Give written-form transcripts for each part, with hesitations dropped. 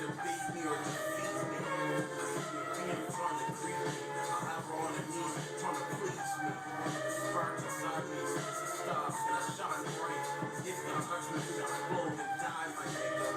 debate me or defeat me. Demon trying to creep me. I have her on the knees trying to please me. The spark inside me is a star and I shine bright. If I touch me, I explode and die, my nigga.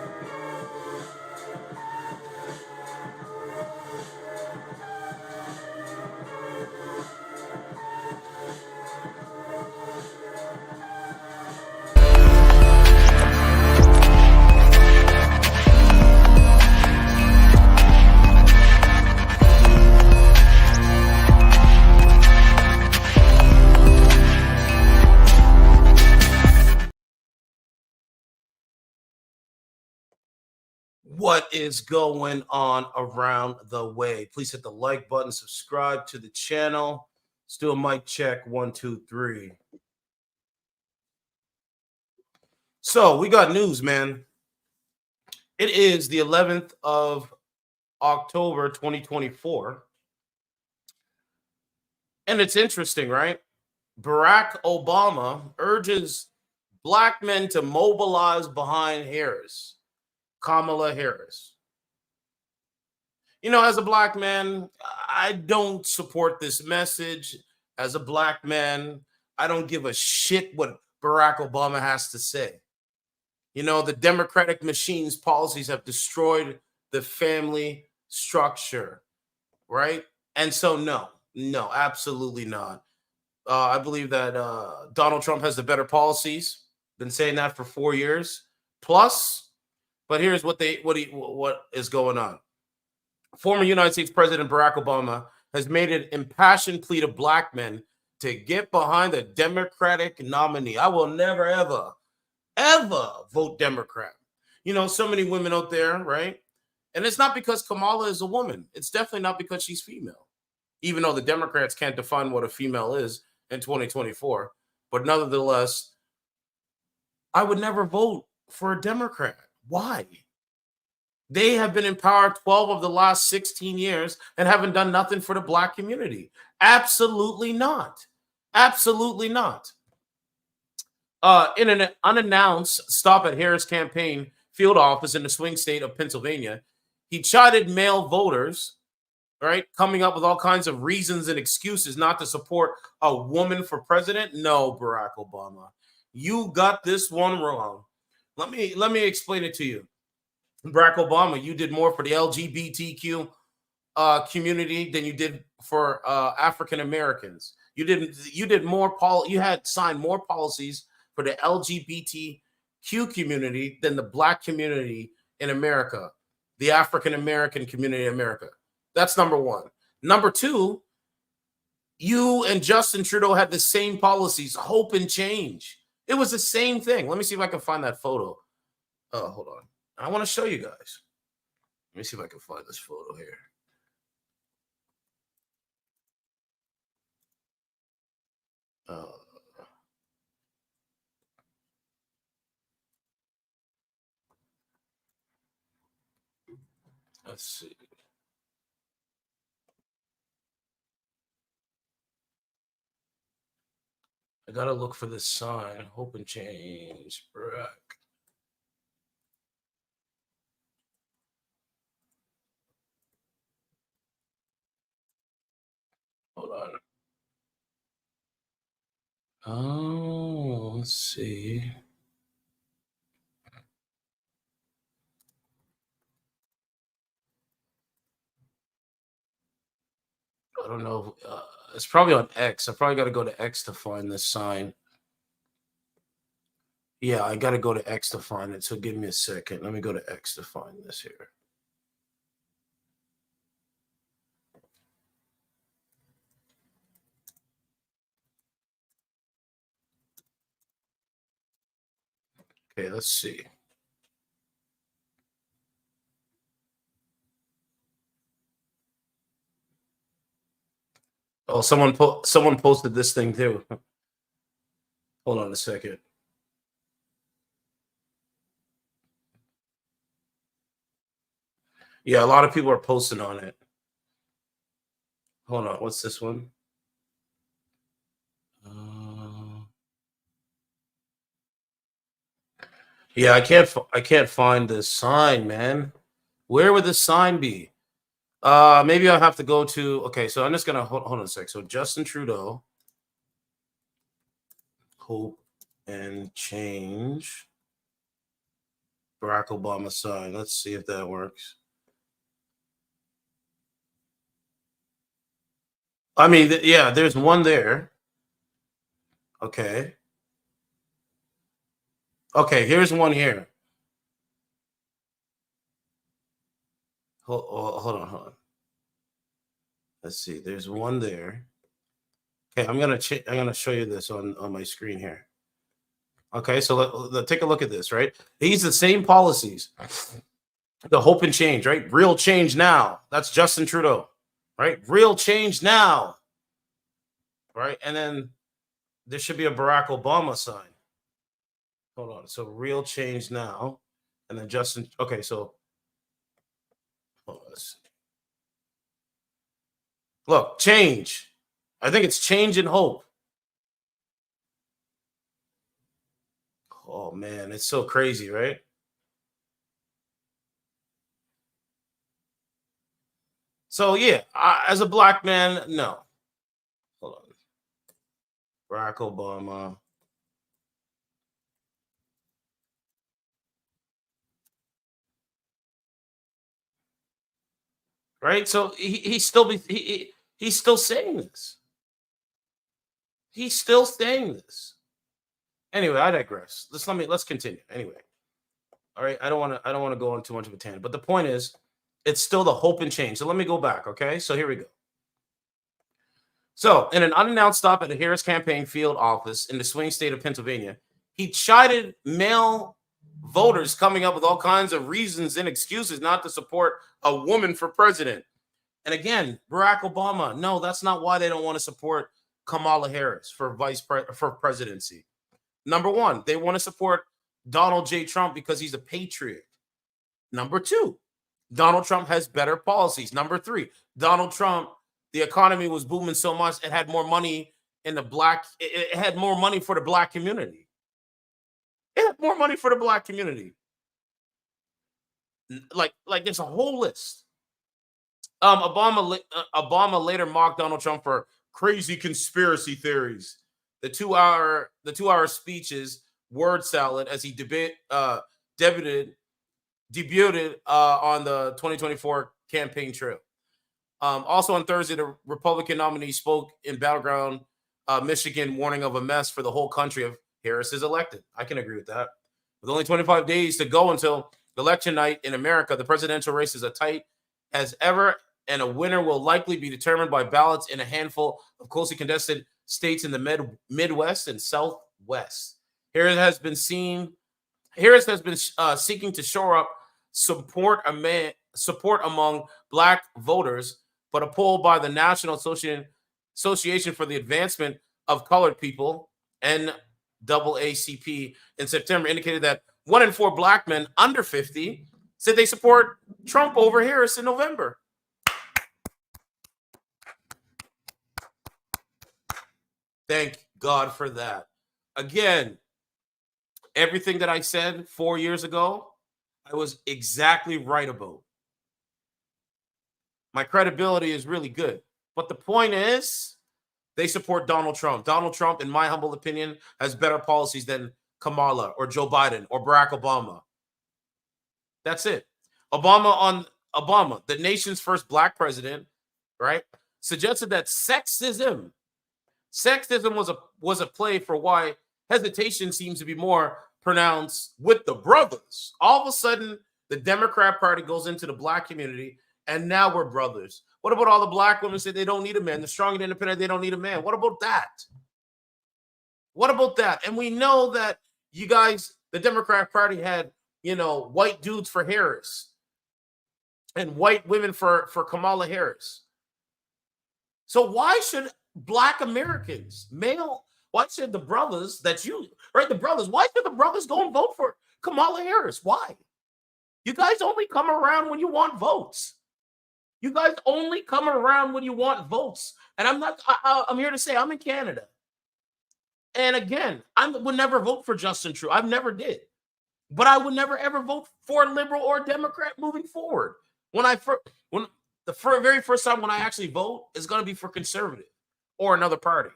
What is going on around the way? Please hit the like button, subscribe to the channel. Let's do a mic check. 1, 2, 3. So we got news, man. It is the 11th of October, 2024. And it's interesting, right? Barack Obama urges black men to mobilize behind Harris, Kamala Harris. You know, as a black man, I don't support this message. As a black man, I don't give a shit what Barack Obama has to say. You know, the Democratic machine's policies have destroyed the family structure, right? And so, no, absolutely not. I believe that Donald Trump has the better policies. Been saying that for 4 years plus. But here's what is going on. Former United States President Barack Obama has made an impassioned plea to black men to get behind the Democratic nominee. I will never, ever vote Democrat. You know, so many women out there, right? And it's not because Kamala is a woman. It's definitely not because she's female, even though the Democrats can't define what a female is in 2024. But nonetheless, I would never vote for a Democrat. Why? They have been in power 12 of the last 16 years and haven't done nothing for the black community. Absolutely not. Absolutely not. In an unannounced stop at Harris campaign field office in the swing state of Pennsylvania, he chided male voters, right, coming up with all kinds of reasons and excuses not to support a woman for president. No, Barack Obama, you got this one wrong. Let me explain it to you. Barack Obama, you did more for the LGBTQ community than you did for African Americans. You did more. You had signed more policies for the LGBTQ community than the black community in America, the African American community in America. That's number one. Number two, you and Justin Trudeau had the same policies, hope and change. It was the same thing. Let me see if I can find that photo. Oh, hold on. I want to show you guys. Let me see if I can find this photo here. Let's see. I gotta look for this sign. Hope and change. Barrack. Hold on. Oh, let's see. I don't know. It's probably on X. I probably got to go to X to find this sign. Yeah, I got to go to X to find it. So give me a second. Let me go to X to find this here. Okay, let's see. Oh, someone posted this thing too. Hold on a second. Yeah, a lot of people are posting on it. Hold on, what's this one? Yeah, I can't find this sign, man. Where would the sign be? Maybe I'll have to go to. Okay, so I'm just gonna hold on a sec. So Justin Trudeau, hope and change. Barack Obama sign. Let's see if that works. I mean, yeah, there's one there. Okay. Okay, here's one here. Hold on. Let's see. There's one there. Okay, I'm gonna show you this on my screen here. Okay, so take a look at this. Right, these are the same policies. The hope and change. Right, real change now. That's Justin Trudeau. Right, real change now. Right, and then there should be a Barack Obama sign. Hold on. So real change now, and then Justin. Okay, so look, change. I think it's change and hope. Oh man, it's so crazy, right? So yeah, as a black man, no. Hold on. Barack Obama. Right? So he's still saying this. He's still saying this. Anyway, I digress. Let's continue. Anyway. All right. I don't want to go on too much of a tangent. But the point is, it's still the hope and change. So let me go back. Okay. So here we go. So, in an unannounced stop at a Harris campaign field office in the swing state of Pennsylvania, he chided male voters coming up with all kinds of reasons and excuses not to support a woman for president. And again, Barack Obama, no, that's not why they don't want to support Kamala Harris for for presidency. Number one, they want to support Donald J. Trump because he's a patriot. Number two, Donald Trump has better policies. Number three, Donald Trump, the economy was booming so much, it had more money in the it had more money for the black community. It had more money for the black community. Like there's a whole list. Obama later mocked Donald Trump for crazy conspiracy theories. The 2 hour speeches, word salad, as he debuted on the 2024 campaign trail. Also on Thursday, the Republican nominee spoke in battleground Michigan, warning of a mess for the whole country if Harris is elected. I can agree with that. With only 25 days to go until election night in America, the presidential race is as tight as ever, and a winner will likely be determined by ballots in a handful of closely contested states in the Midwest and Southwest. Harris has been seeking to shore up support among black voters, but a poll by the National Association for the Advancement of Colored People, NAACP, in September indicated that 1 in 4 black men under 50 said they support Trump over Harris in November. Thank God for that. Again, everything that I said 4 years ago, I was exactly right about. My credibility is really good. But the point is, they support Donald Trump. Donald Trump, in my humble opinion, has better policies than Kamala or Joe Biden or Barack Obama. That's it. Obama, the nation's first black president, right, suggested that sexism was a play for why hesitation seems to be more pronounced with the brothers. All of a sudden, the Democrat Party goes into the black community, and now we're brothers. What about all the black women say they don't need a man? The strong and independent, they don't need a man. What about that? What about that? And we know that you guys, the Democrat Party had, white dudes for Harris and white women for Kamala Harris. So why should black Americans, why should the brothers why should the brothers go and vote for Kamala Harris? Why? You guys only come around when you want votes. You guys only come around when you want votes. And I'm here to say I'm in Canada. And again, I would never vote for Justin Trudeau. I've never did. But I would never ever vote for a liberal or a Democrat moving forward. When very first time when I actually vote is going to be for conservative or another party.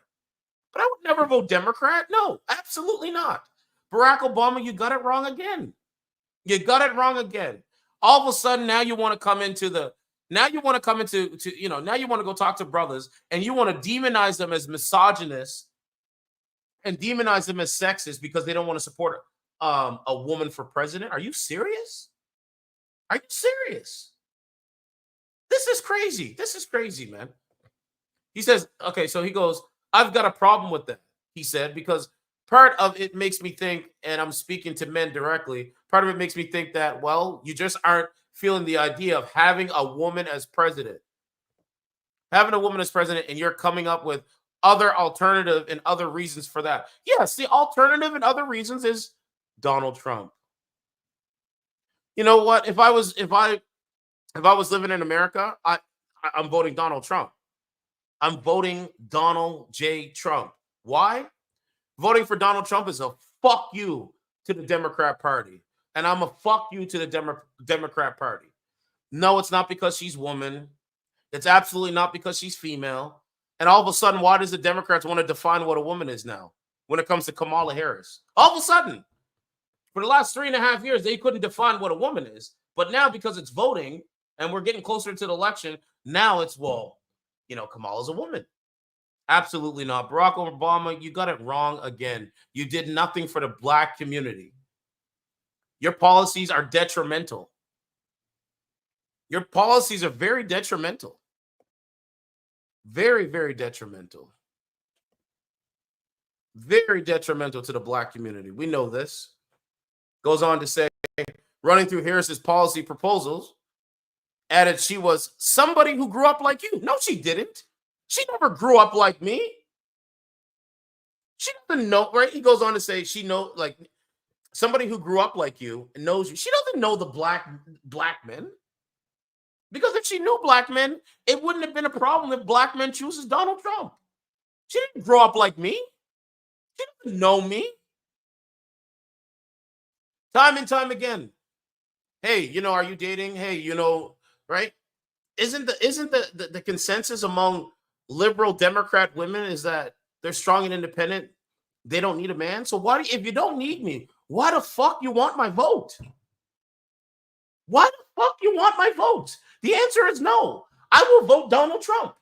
But I would never vote Democrat. No, absolutely not. Barack Obama, you got it wrong again. You got it wrong again. All of a sudden, now you want to come into now you want to come into now you want to go talk to brothers and you want to demonize them as misogynists and demonize them as sexist because they don't want to support a woman for president. Are you serious? Are you serious? This is crazy. This is crazy, man. He says, okay, so he goes, I've got a problem with that, he said, because part of it makes me think, and I'm speaking to men directly, part of it makes me think that, well, you just aren't feeling the idea of having a woman as president. Having a woman as president, and you're coming up with other alternative and other reasons for that. Yes, the alternative and other reasons is Donald Trump. You know what? If I was living in America, I'm voting Donald Trump. I'm voting Donald J. Trump. Why? Voting for Donald Trump is a fuck you to the Democrat Party. And I'm a fuck you to the Democrat Party. No, it's not because she's woman. It's absolutely not because she's female. And all of a sudden, why does the Democrats want to define what a woman is now when it comes to Kamala Harris? All of a sudden, for the last 3.5 years, they couldn't define what a woman is. But now, because it's voting and we're getting closer to the election, now it's, well, Kamala's a woman. Absolutely not. Barack Obama, you got it wrong again. You did nothing for the Black community. Your policies are detrimental. Your policies are very detrimental. Very, very detrimental. Very detrimental to the Black community. We know this. Goes on to say, running through Harris's policy proposals, added she was somebody who grew up like you. No, she didn't. She never grew up like me. She doesn't know, right? He goes on to say she knows, like, somebody who grew up like you and knows you. She doesn't know the black men. Because if she knew black men, it wouldn't have been a problem if black men chooses Donald Trump. She didn't grow up like me. She doesn't know me. Time and time again. Hey, are you dating? Hey, right? Isn't the consensus among liberal Democrat women is that they're strong and independent? They don't need a man. So if you don't need me, why the fuck you want my vote? Why the fuck you want my vote? The answer is no. I will vote Donald Trump.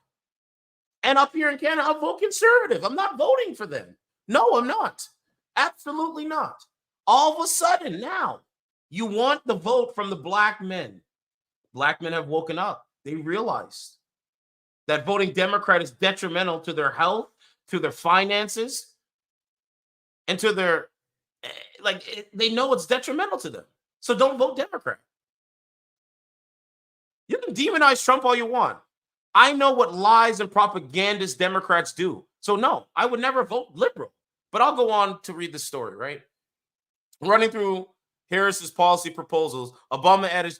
And up here in Canada, I'll vote conservative. I'm not voting for them. No, I'm not. Absolutely not. All of a sudden now, you want the vote from the black men. Black men have woken up. They realized that voting Democrat is detrimental to their health, to their finances, and to their, they know it's detrimental to them. So don't vote Democrat. You can demonize Trump all you want. I know what lies and propagandist Democrats do. So no, I would never vote liberal. But I'll go on to read the story, right? Running through Harris's policy proposals, Obama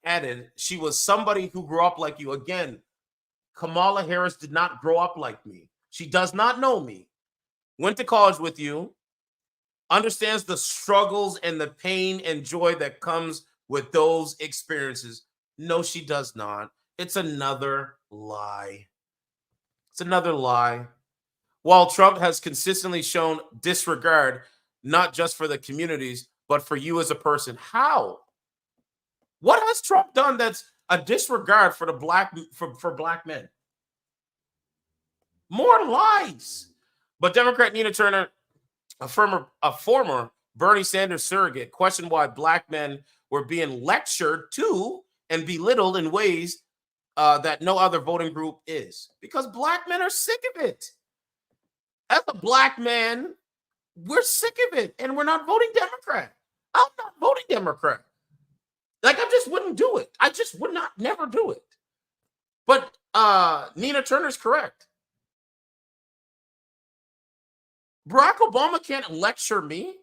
added she was somebody who grew up like you. Again, Kamala Harris did not grow up like me. She does not know me. Went to college with you, understands the struggles and the pain and joy that comes with those experiences. No, she does not. It's another lie. It's another lie. While Trump has consistently shown disregard, not just for the communities, but for you as a person. How? What has Trump done that's a disregard for for black men? More lies. But Democrat Nina Turner, a former Bernie Sanders surrogate, questioned why black men were being lectured to and belittled in ways that no other voting group is. Because black men are sick of it. As a black man, we're sick of it, and we're not voting Democrat. I'm not voting Democrat. I just wouldn't do it. I just would not, never do it. But Nina Turner's correct. Barack Obama can't lecture me.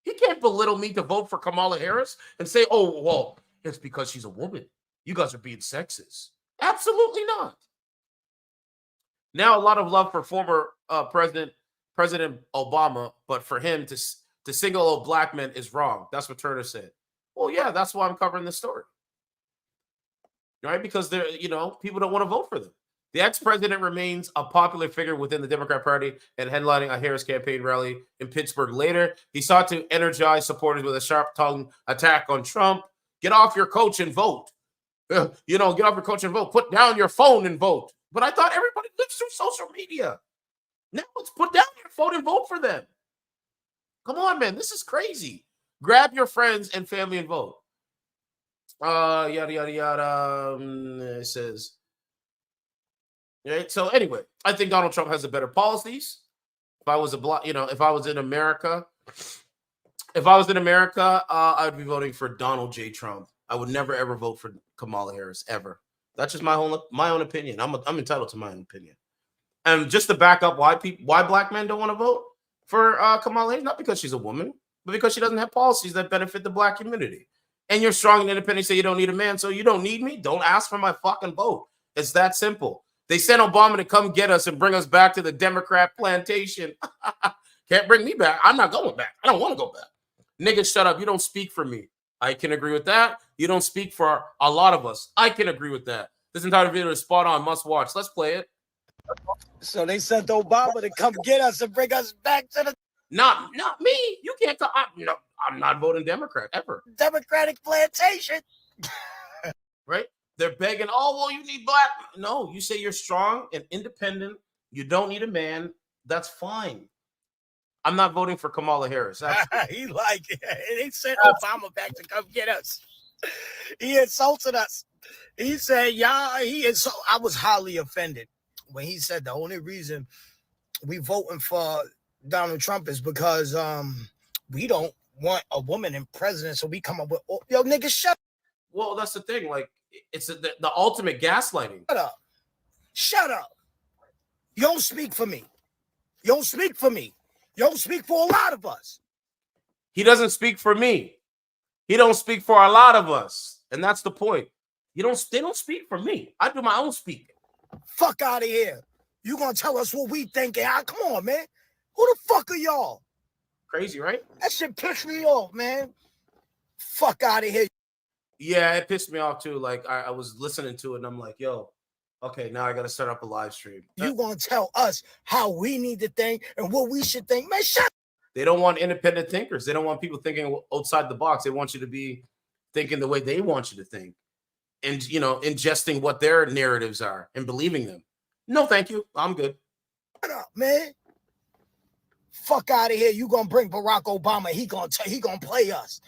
He can't belittle me to vote for Kamala Harris and say, oh, well, it's because she's a woman. You guys are being sexist. Absolutely not. Now, a lot of love for former President Obama, but for him to single out black men is wrong. That's what Turner said. Well, yeah, that's why I'm covering this story. Right? Because they're, people don't want to vote for them. The ex-president remains a popular figure within the Democrat Party and headlining a Harris campaign rally in Pittsburgh later. He sought to energize supporters with a sharp-tongued attack on Trump. Get off your couch and vote. Get off your couch and vote. Put down your phone and vote. But I thought everybody lives through social media. Now let's put down your phone and vote for them. Come on, man. This is crazy. Grab your friends and family and vote. Yada, yada, yada. It says... Right. So anyway, I think Donald Trump has the better policies. If I was if I was in America, I would be voting for Donald J. Trump. I would never ever vote for Kamala Harris ever. That's just my own opinion. I'm entitled to my own opinion. And just to back up why black men don't want to vote for Kamala Harris, not because she's a woman, but because she doesn't have policies that benefit the black community. And you're strong and independent, say you don't need a man, so you don't need me. Don't ask for my fucking vote. It's that simple. They sent Obama to come get us and bring us back to the Democrat plantation. Can't bring me back. I'm not going back. I don't want to go back. Niggas, shut up. You don't speak for me. I can agree with that. You don't speak for a lot of us. I can agree with that. This entire video is spot on. Must watch. Let's play it. So they sent Obama to come get us and bring us back to the Not me. You can't come. I'm not voting Democrat ever. Democratic plantation. Right? They're begging, oh, well, you need black. No, you say you're strong and independent. You don't need a man. That's fine. I'm not voting for Kamala Harris. He like it. They sent Obama back to come get us. He insulted us. He said, I was highly offended when he said the only reason we voting for Donald Trump is because we don't want a woman in president, so we come up with, yo, nigga, shut up. Well, that's the thing. Like, it's the ultimate gaslighting. Shut up. You don't speak for me. You don't speak for me. You don't speak for a lot of us. He doesn't speak for me. He don't speak for a lot of us. And that's the point. They don't speak for me. I do my own speaking. Fuck out of here. You gonna tell us what we think? Come on, man. Who the fuck are y'all? Crazy, right? That shit pissed me off, man. Fuck out of here. Yeah, it pissed me off too. Like I was listening to it and I'm like, yo, okay, now I gotta start up a live stream. You gonna tell us how we need to think and what we should think? Man, shut up. They don't want independent thinkers. They don't want people thinking outside the box. They want you to be thinking the way they want you to think. And ingesting what their narratives are and believing them. No, thank you. I'm good. Shut up, man. Fuck out of here. You gonna bring Barack Obama. He gonna play us.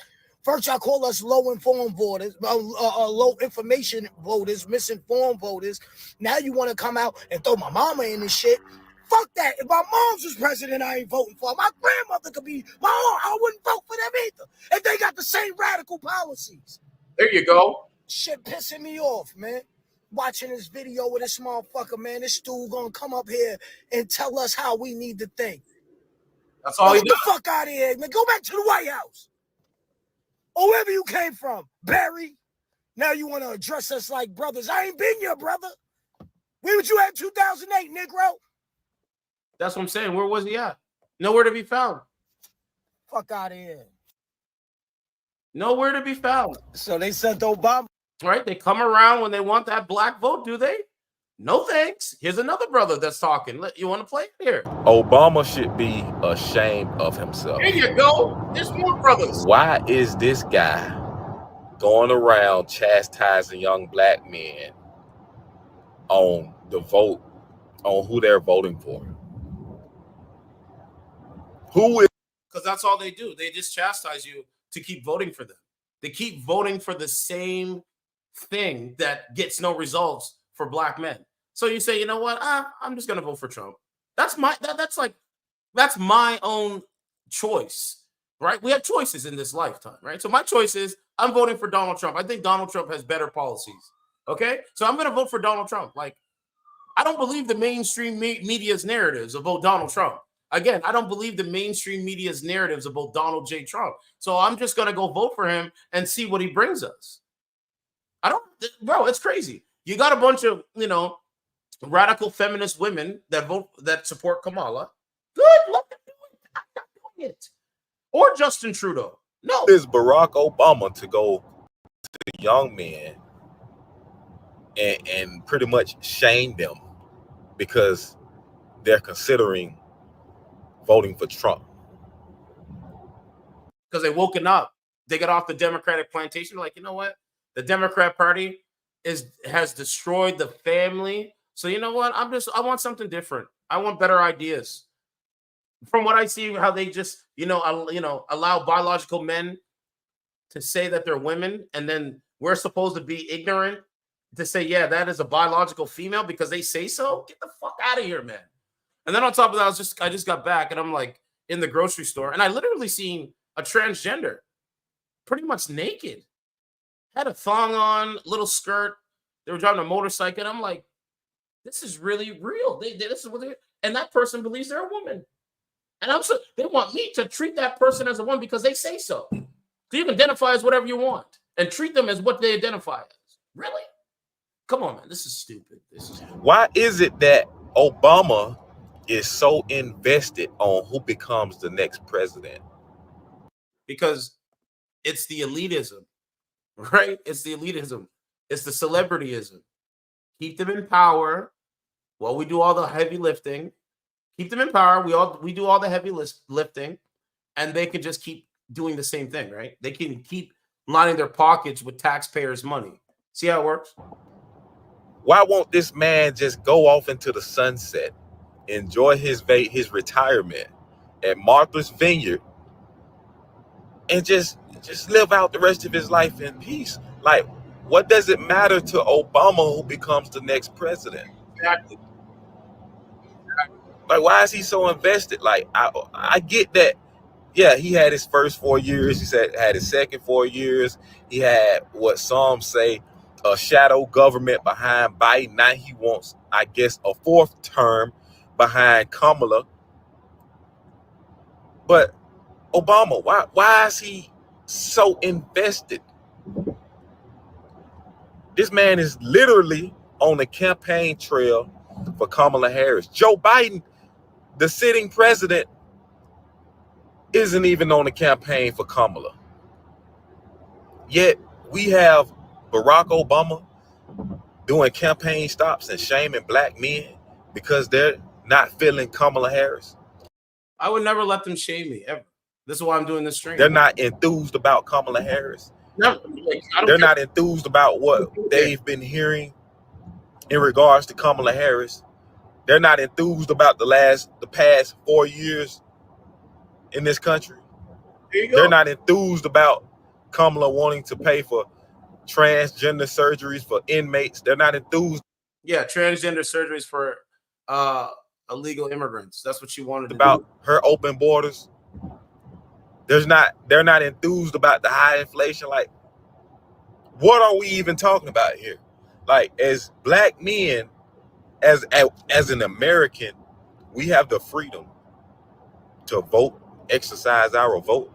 First, y'all call us low-informed voters, low information voters, misinformed voters. Now you want to come out and throw my mama in this shit. Fuck that. If my mom's was president, I ain't voting for her. My grandmother could be my own. I wouldn't vote for them either. If they got the same radical policies. There you go. Shit pissing me off, man. Watching this video with this motherfucker, man. This dude gonna come up here and tell us how we need to think. That's all he does. Get the fuck out of here, man. Go back to the White House. Or wherever you came from, Barry. Now you want to address us like brothers. I ain't been your brother. Where was you at in 2008, Negro? That's what I'm saying. Where was he at? Nowhere to be found. Fuck out of here. Nowhere to be found. So they sent Obama. Right? They come around when they want that black vote, do they? No thanks. Here's another brother that's talking. You want to play it here? Obama should be ashamed of himself. There you go. There's more brothers. Why is this guy going around chastising young black men on the vote, on who they're voting for? Who is? Because that's all they do. They just chastise you to keep voting for them. They keep voting for the same thing that gets no results for black men. So you say, you know what? I'm just gonna vote for Trump. That's my own choice, right? We have choices in this lifetime, right? So my choice is I'm voting for Donald Trump. I think Donald Trump has better policies. Okay, so I'm gonna vote for Donald Trump. Like, I don't believe the mainstream media's narratives about Donald Trump. Again, I don't believe the mainstream media's narratives about Donald J. Trump. So I'm just gonna go vote for him and see what he brings us. Bro, it's crazy. You got a bunch of, radical feminist women that support Kamala. Good, let them do it. I'm not doing it. or Justin Trudeau. No. Is Barack Obama to go to the young men and pretty much shame them because they're considering voting for Trump? Because they woken up. They got off the Democratic plantation. Like, you know what? The Democrat Party has destroyed the family. So you know what? I want something different. I want better ideas. From what I see, how they just, allow biological men to say that they're women, and then we're supposed to be ignorant to say, yeah, that is a biological female because they say so. Get the fuck out of here, man. And then on top of that, I just got back and I'm like in the grocery store and I literally seen a transgender pretty much naked, had a thong on, little skirt. They were driving a motorcycle. And I'm like, this is really real. This is what they, and that person believes they're a woman. And they want me to treat that person as a woman because they say so. So you can identify as whatever you want and treat them as what they identify as. Really? Come on, man. This is stupid. Why is it that Obama is so invested on who becomes the next president? Because it's the elitism, right? It's the elitism. It's the celebrityism. Keep them in power while we do all the heavy lifting. Keep them in power. We do all the heavy lifting, and they can just keep doing the same thing, right? They can keep lining their pockets with taxpayers' money. See how it works? Why won't this man just go off into the sunset, enjoy his retirement at Martha's Vineyard, and just live out the rest of his life in peace? Like, what does it matter to Obama who becomes the next president? Exactly. Like, why is he so invested? Like, I get that. Yeah, he had his first 4 years. He had his second 4 years. He had what some say a shadow government behind Biden. Now he wants, I guess, a fourth term behind Kamala. But Obama, why is he so invested? This man is literally on the campaign trail for Kamala Harris. Joe Biden, the sitting president, isn't even on the campaign for Kamala. Yet we have Barack Obama doing campaign stops and shaming black men because they're not feeling Kamala Harris. I would never let them shame me, ever. This is why I'm doing this stream. They're not enthused about Kamala Harris. No, they're not enthused about what they've been hearing in regards to Kamala Harris. They're not enthused about the past 4 years in this country. They're not enthused about Kamala wanting to pay for transgender surgeries for inmates. They're not enthused. Yeah, transgender surgeries for illegal immigrants. That's what she wanted to about do. Her open borders. They're not enthused about the high inflation. Like, what are we even talking about here? Like, as black men, as an American, we have the freedom to vote, exercise our vote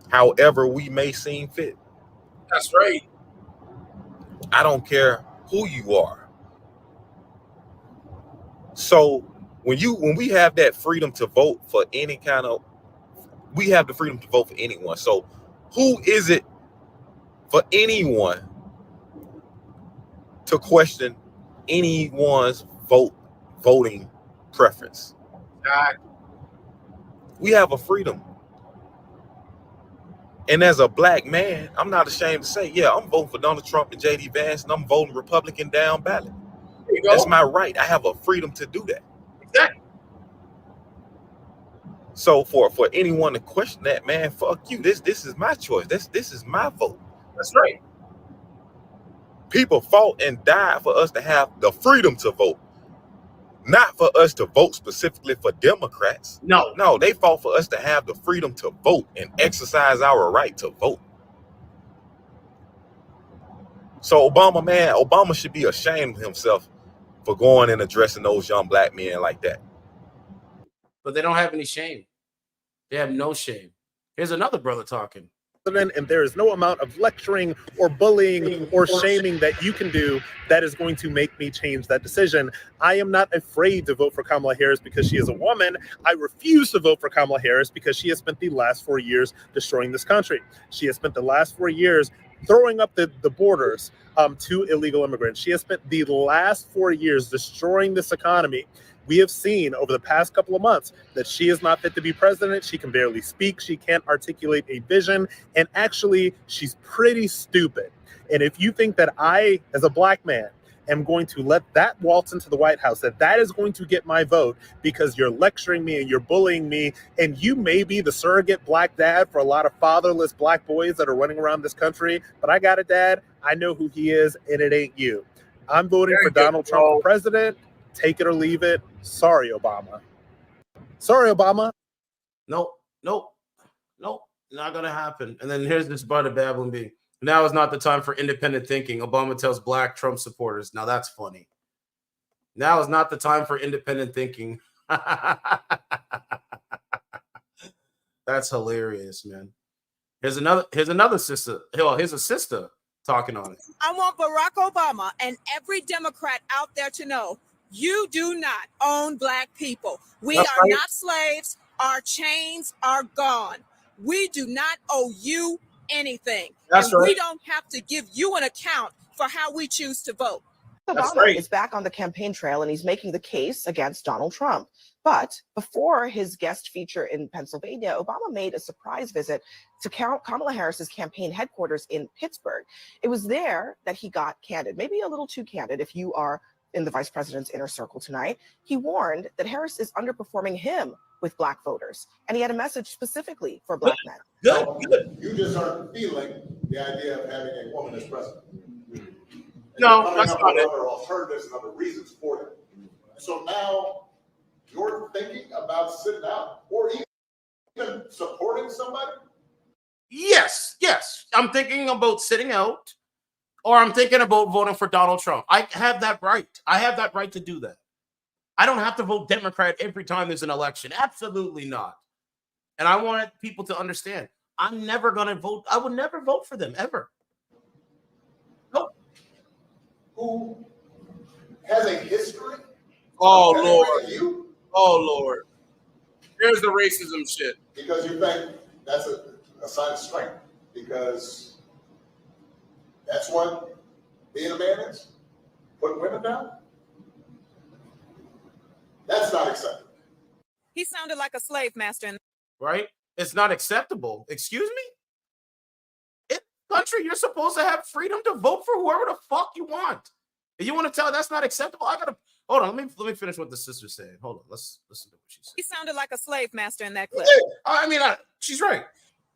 however we may seem fit. That's right. I don't care who you are. So when we have that freedom to vote for any kind of, we have the freedom to vote for anyone. So who is it for anyone to question anyone's voting preference? We have a freedom. And as a black man, I'm not ashamed to say, yeah, I'm voting for Donald Trump and J.D. Vance, and I'm voting Republican down ballot. That's my right. I have a freedom to do that. Exactly. So for anyone to question that, man, fuck you. This is my choice. This is my vote. That's right. People fought and died for us to have the freedom to vote, not for us to vote specifically for Democrats. No, they fought for us to have the freedom to vote and exercise our right to vote. So Obama should be ashamed of himself for going and addressing those young black men like that. But they don't have any shame. They have no shame. Here's another brother talking. and there is no amount of lecturing or bullying or shaming that you can do that is going to make me change that decision. I am not afraid to vote for Kamala Harris because she is a woman. I refuse to vote for Kamala Harris because she has spent the last 4 years destroying this country. She has spent the last 4 years throwing up the borders to illegal immigrants. She has spent the last 4 years destroying this economy. We have seen over the past couple of months that she is not fit to be president. She can barely speak. She can't articulate a vision. And actually, she's pretty stupid. And if you think that I, as a black man, am going to let that waltz into the White House, that is going to get my vote because you're lecturing me and you're bullying me, and you may be the surrogate black dad for a lot of fatherless black boys that are running around this country, but I got a dad. I know who he is, and it ain't you. I'm voting for Donald Trump for president. Take it or leave it. Sorry, Obama. Sorry, Obama. Nope, not gonna happen. And then here's this brother Babylon B. Now is not the time for independent thinking. Obama tells black Trump supporters. Now that's funny. Now is not the time for independent thinking. That's hilarious, man. Here's another sister. Well, here's a sister talking on it. I want Barack Obama and every Democrat out there to know you do not own black people. We are not slaves. Our chains are gone. We do not owe you anything. That's and right. We don't have to give you an account for how we choose to vote. Obama is back on the campaign trail and he's making the case against Donald Trump. But before his guest feature in Pennsylvania, Obama made a surprise visit to Kamala Harris's campaign headquarters in Pittsburgh. It was there that he got candid, maybe a little too candid if you are in the vice president's inner circle tonight. He warned that Harris is underperforming him with black voters. And he had a message specifically for black men. Good. You just aren't feeling the idea of having a woman as president. No, that's not it. Other alternatives and other reasons for that. So now you're thinking about sitting out or even supporting somebody? Yes. I'm thinking about sitting out, or I'm thinking about voting for Donald Trump. I have that right. I have that right to do that. I don't have to vote Democrat every time there's an election. Absolutely not. And I want people to understand, I'm never going to vote. I would never vote for them, ever. Nope. Who has a history? Oh, Lord. Oh, Lord. Here's the racism shit. Because you think that's a sign of strength. Because that's what being a man is? Putting women down? That's not acceptable. He sounded like a slave master. Right? It's not acceptable. Excuse me? In this country, you're supposed to have freedom to vote for whoever the fuck you want. If you want to tell that's not acceptable, I gotta hold on. Let me finish what the sister's saying. Hold on. Let's listen to what she said. He sounded like a slave master in that clip. She's right.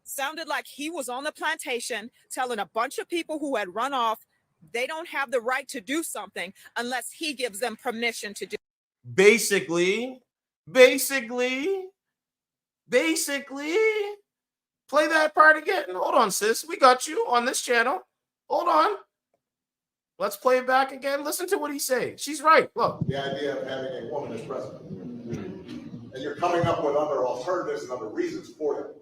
Sounded like he was on the plantation telling a bunch of people who had run off they don't have the right to do something unless he gives them permission to do. Basically, play that part again. Hold on, sis. We got you on this channel. Hold on. Let's play it back again. Listen to what he's saying. She's right. Look. The idea of having a woman as president. And you're coming up with other alternatives and other reasons for that.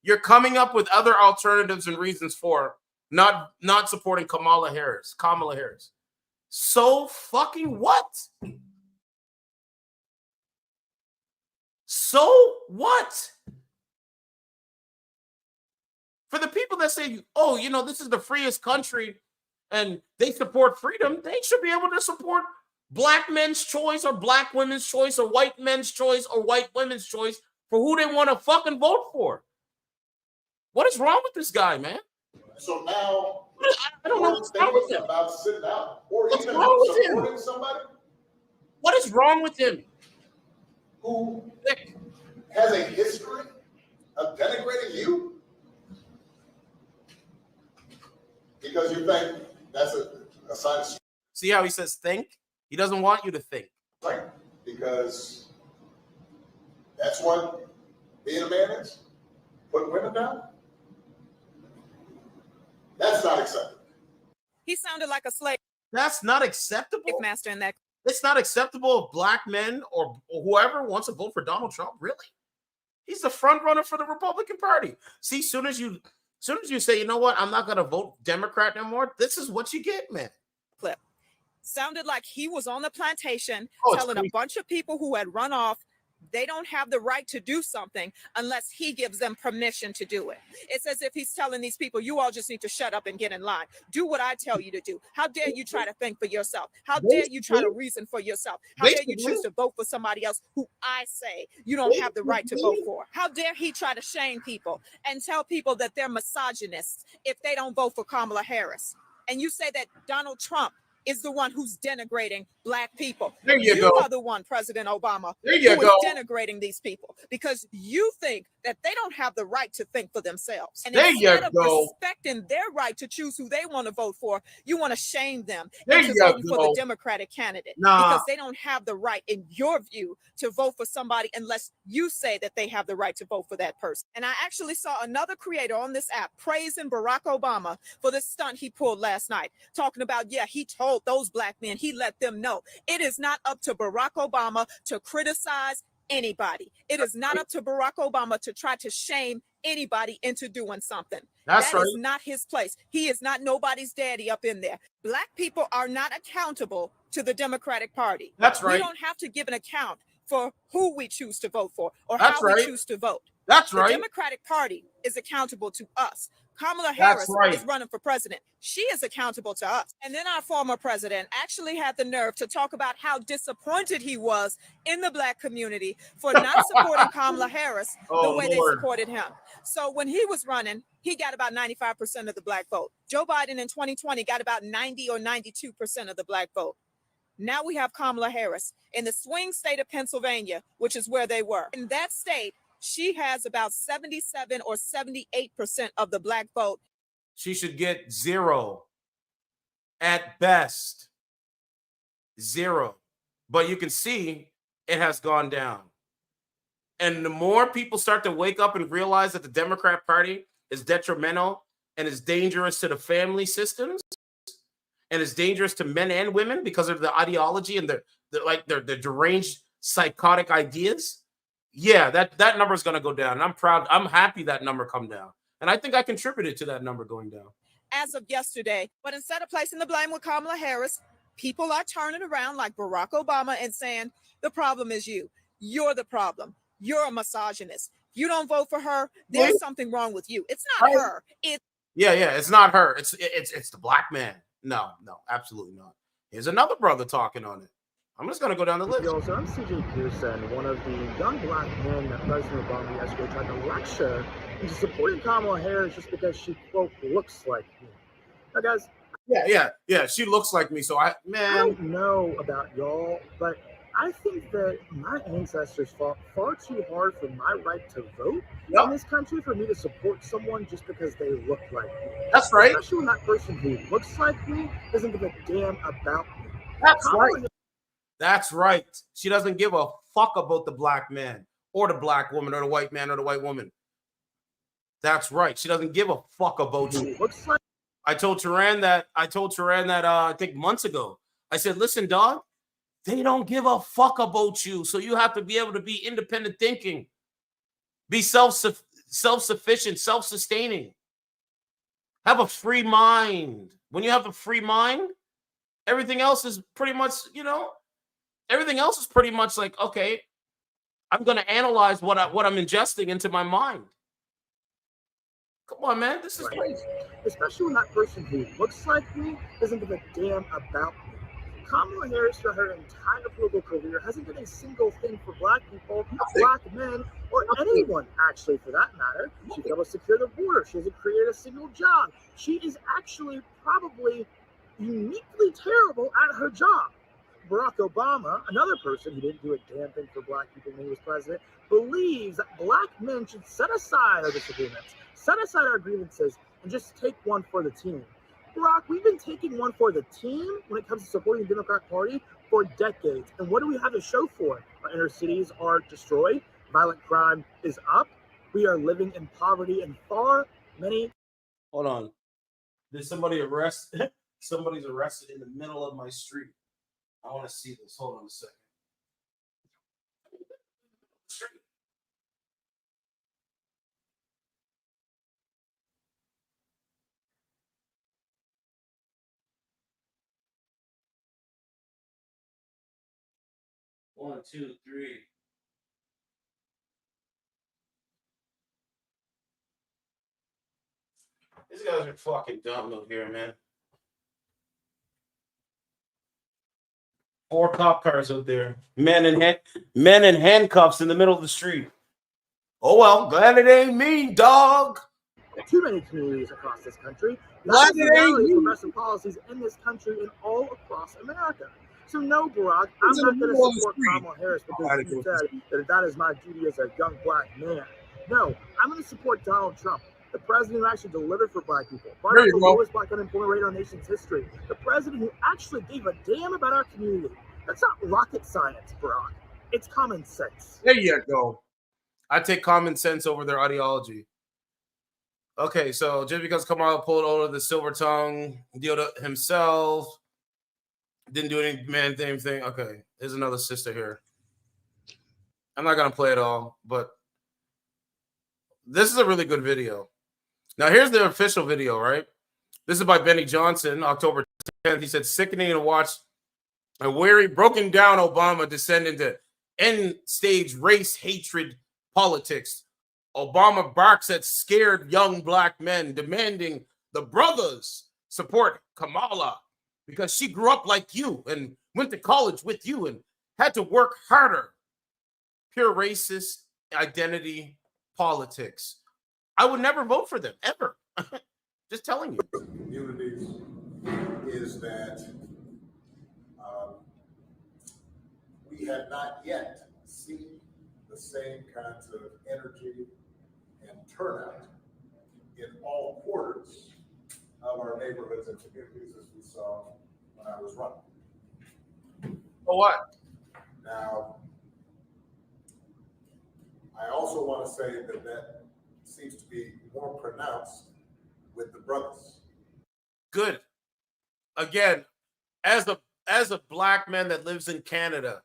You're coming up with other alternatives and reasons for not supporting Kamala Harris. So fucking what? So what? For the people that say, oh, this is the freest country and they support freedom, they should be able to support black men's choice or black women's choice or white men's choice or white women's choice for who they want to fucking vote for. What is wrong with this guy, man? So now I don't know what's wrong with him. About sitting out or what's even wrong with supporting him? Somebody? What is wrong with him? Who has a history of denigrating you? Because you think that's a sign of strength. See how he says think? He doesn't want you to think. Because that's what being a man is? Putting women down? That's not acceptable. He sounded like a slave That's not acceptable? master in that. It's not acceptable if black men or whoever wants to vote for Donald Trump. Really? He's the front runner for the Republican Party. See, soon as As soon as you say, you know what, I'm not going to vote Democrat no more, this is what you get, man. Clip. Sounded like he was on the plantation Oh, telling a bunch of people who had run off they don't have the right to do something unless he gives them permission to do it. It's as if he's telling these people, you all just need to shut up and get in line. Do what I tell you to do. How dare you try to think for yourself? How dare you try to reason for yourself? How dare you choose to vote for somebody else who I say you don't have the right to vote for? How dare he try to shame people and tell people that they're misogynists if they don't vote for Kamala Harris? And you say that Donald Trump is the one who's denigrating Black people. There you go. Are the one, President Obama, there you who go. is denigrating these people because you think that they don't have the right to think for themselves. And there instead you of go. respecting their right to choose who they want to vote for, you want to shame them there into voting for the Democratic candidate because they don't have the right, in your view, to vote for somebody unless you say that they have the right to vote for that person. And I actually saw another creator on this app praising Barack Obama for the stunt he pulled last night, talking about, yeah, he told those Black men, he let them know. It is not up to Barack Obama to criticize anybody. It is not up to Barack Obama to try to shame anybody into doing something. That is not his place. He is not nobody's daddy up in there. Black people are not accountable to the Democratic Party. That's right. We don't have to give an account for who we choose to vote for or how we choose to vote. That's right. The Democratic Party is accountable to us. Kamala Harris is running for president. She is accountable to us. And then our former president actually had the nerve to talk about how disappointed he was in the Black community for not supporting Kamala Harris the way they supported him. So when he was running, he got about 95% of the Black vote. Joe Biden in 2020 got about 90 or 92% of the Black vote. Now we have Kamala Harris in the swing state of Pennsylvania, which is where they were. In that state, she has about 77 or 78% of the Black vote. She should get 0 at best. 0. But you can see it has gone down. And the more people start to wake up and realize that the Democrat Party is detrimental and is dangerous to the family systems and is dangerous to men and women because of the ideology and the deranged psychotic ideas, yeah, that number is going to go down. And I'm proud. I'm happy that number come down. And I think I contributed to that number going down. As of yesterday, but instead of placing the blame with Kamala Harris, people are turning around like Barack Obama and saying, the problem is you. You're the problem. You're a misogynist. You don't vote for her. There's something wrong with you. It's not her. It's not her. It's the Black man. No, absolutely not. Here's another brother talking on it. I'm just going to go down the list. Yo, so I'm CJ Pearson, one of the young Black men that President Obama yesterday tried to lecture into supporting Kamala Harris just because she, quote, looks like me. Now, guys. Yeah, she looks like me. So I don't know about y'all, but I think that my ancestors fought far too hard for my right to vote in this country for me to support someone just because they look like me. That's right. Especially when that person who looks like me doesn't give a damn about me. That's right. That's right. She doesn't give a fuck about the Black man or the Black woman or the white man or the white woman. That's right. She doesn't give a fuck about you. Looks like I told Turan that I think months ago. I said, listen, dog, they don't give a fuck about you. So you have to be able to be independent thinking, be self-sufficient, self-sustaining. Have a free mind. When you have a free mind, everything else is pretty much, everything else is pretty much like, okay, I'm going to analyze what I'm ingesting into my mind. Come on, man. This is crazy. Especially when that person who looks like me doesn't give a damn about me. Kamala Harris, for her entire political career, hasn't done a single thing for Black people, Black men, or anyone, actually, for that matter. She's able to secure the border. She hasn't created a single job. She is actually probably uniquely terrible at her job. Barack Obama, another person who didn't do a damn thing for Black people when he was president, believes that Black men should set aside our disagreements, set aside our grievances, and just take one for the team. Barack, we've been taking one for the team when it comes to supporting the Democratic Party for decades. And what do we have to show for it? Our inner cities are destroyed. Violent crime is up. We are living in poverty in far many. Hold on. Did somebody arrest? Somebody's arrested in the middle of my street. I want to see this. Hold on a second. 1, 2, 3. These guys are fucking dumb over here, man. 4 cop cars out there. Men in handcuffs in the middle of the street. Oh well, glad it ain't me, dog. Too many communities across this country. Glad That's the it ain't reality of me. progressive policies in this country and all across America. So no, Barrack, I'm not going to support Kamala Harris because she said that is my duty as a young black man. No, I'm going to support Donald Trump, the president who actually delivered for black people, brought up the lowest black unemployment rate in our nation's history, the president who actually gave a damn about our community. That's not rocket science, Barrack. It's common sense. There you go. I take common sense over their ideology. Okay, so just because Kamala pulled over the silver tongue deal to himself, didn't do any man thing. Okay, there's another sister here. I'm not gonna play it all, but this is a really good video. Now here's the official video, right? This is by Benny Johnson, October 10th. He said, "Sickening to watch a weary, broken down Obama descend into end-stage race hatred politics. Obama barks at scared young black men, demanding the brothers support Kamala because she grew up like you and went to college with you and had to work harder. Pure racist identity politics. I would never vote for them, ever." Just telling you. Communities is that we have not yet seen the same kinds of energy and turnout in all quarters of our neighborhoods and communities as we saw when I was running. For what? Now, I also want to say that that seems to be more pronounced with the brothers. Good. Again, as a black man that lives in Canada,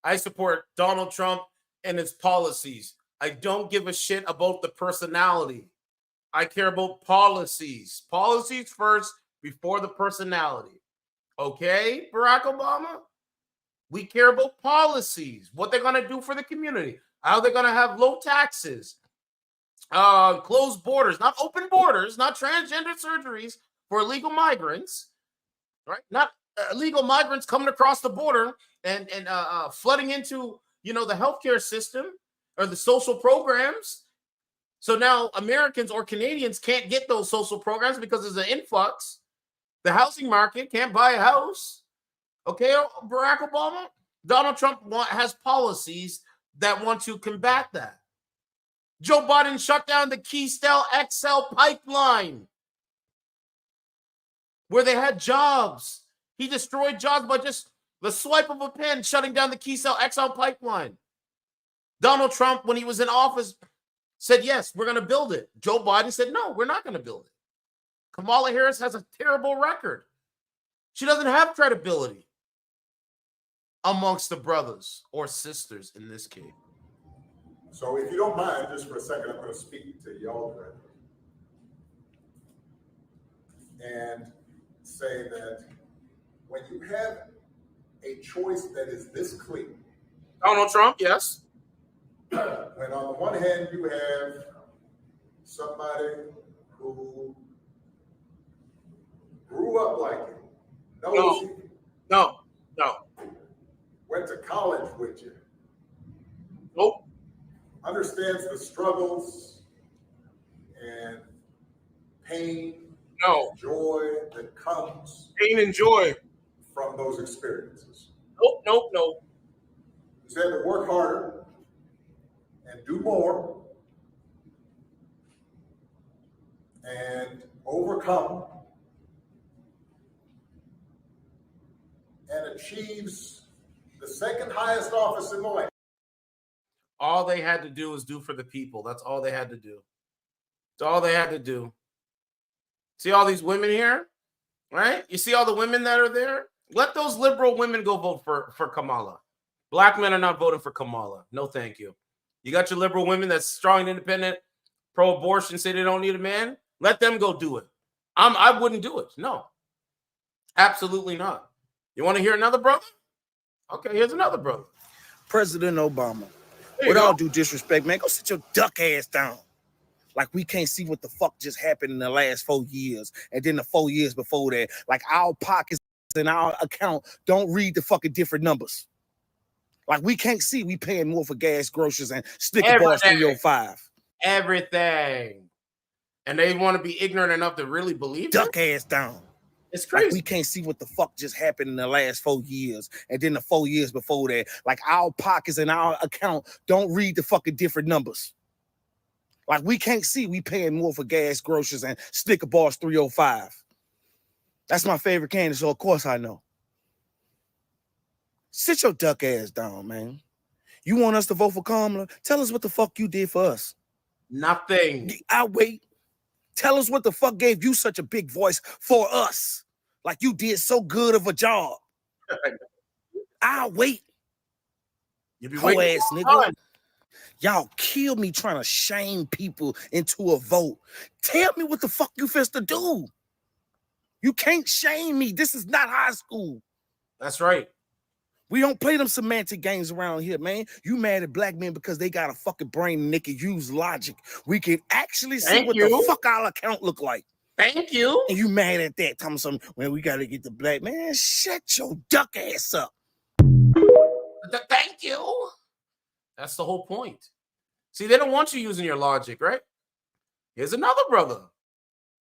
I support Donald Trump and his policies. I don't give a shit about the personality. I care about policies. Policies first before the personality. Okay, Barack Obama? We care about policies. What they're going to do for the community. How they're going to have low taxes. Closed borders. Not open borders. Not transgender surgeries for illegal migrants. Right? Not illegal migrants coming across the border and flooding into, the healthcare system or the social programs. So now Americans or Canadians can't get those social programs because there's an influx. The housing market can't buy a house. Okay, Barack Obama? Donald Trump has policies that want to combat that. Joe Biden shut down the Keystone XL pipeline where they had jobs. He destroyed jobs by just the swipe of a pen, shutting down the Keystone XL pipeline. Donald Trump, when he was in office, said, yes, we're going to build it. Joe Biden said, no, we're not going to build it. Kamala Harris has a terrible record. She doesn't have credibility amongst the brothers or sisters in this case. So if you don't mind, just for a second, I'm going to speak to y'all directly and say that when you have a choice that is this clear, Donald Trump, yes. when on the one hand you have somebody who grew up like you, knows you, No. went to college with you, Nope. understands the struggles and pain, No. joy that comes Pain and joy. from those experiences. Nope. He's had to work harder and do more and overcome and achieves the second highest office in the land. All they had to do was do for the people. That's all they had to do. That's all they had to do. See all these women here, right? You see all the women that are there? Let those liberal women go vote for Kamala. Black men are not voting for Kamala. No, thank you. You got your liberal women that's strong and independent, pro-abortion, say they don't need a man. Let them go do it. I wouldn't do it. No, absolutely not. You want to hear another brother? Okay, here's another brother. President Obama, There you with all go. due disrespect, man, go sit your duck ass down. Like we can't see what the fuck just happened in the last 4 years and then the 4 years before that. Like our pockets and our account don't read the fucking different numbers. Like we can't see we paying more for gas, groceries, and Snicker bars Everything. 305. Everything. And they want to be ignorant enough to really believe Duck it? ass down. It's crazy. Like we can't see what the fuck just happened in the last 4 years and then the 4 years before that. Like our pockets and our account don't read the fucking different numbers. Like we can't see we paying more for gas, groceries, and Snicker bars 305. That's my favorite candy, so of course I know. Sit your duck ass down, man. You want us to vote for Kamala? Tell us what the fuck you did for us. Nothing. I'll wait. Tell us what the fuck gave you such a big voice for us. Like you did so good of a job. I'll wait. You be Hoe waiting ass for a nigga. time. Y'all kill me trying to shame people into a vote. Tell me what the fuck you fist to do. You can't shame me. This is not high school. That's right. We don't play them semantic games around here, man. You mad at black men because they got a fucking brain and they can use logic. We can actually see what the fuck our account look like. Thank you. And you mad at that? Tell me something. When we got to get the black man, shut your duck ass up. Thank you. That's the whole point. See, they don't want you using your logic, right? Here's another brother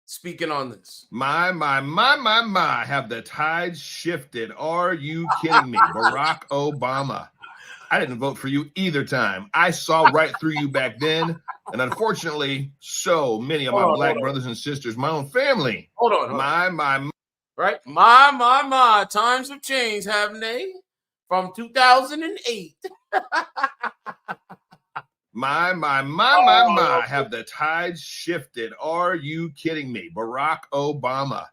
speaking on this. My, have the tides shifted? Are you kidding me? Barack Obama. I didn't vote for you either time. I saw right through you back then. And unfortunately, so many of my black brothers and sisters, my own family. Hold on. My. Right? My. Times have changed, haven't they? From 2008. My, have the tides shifted? Are you kidding me? Barack Obama.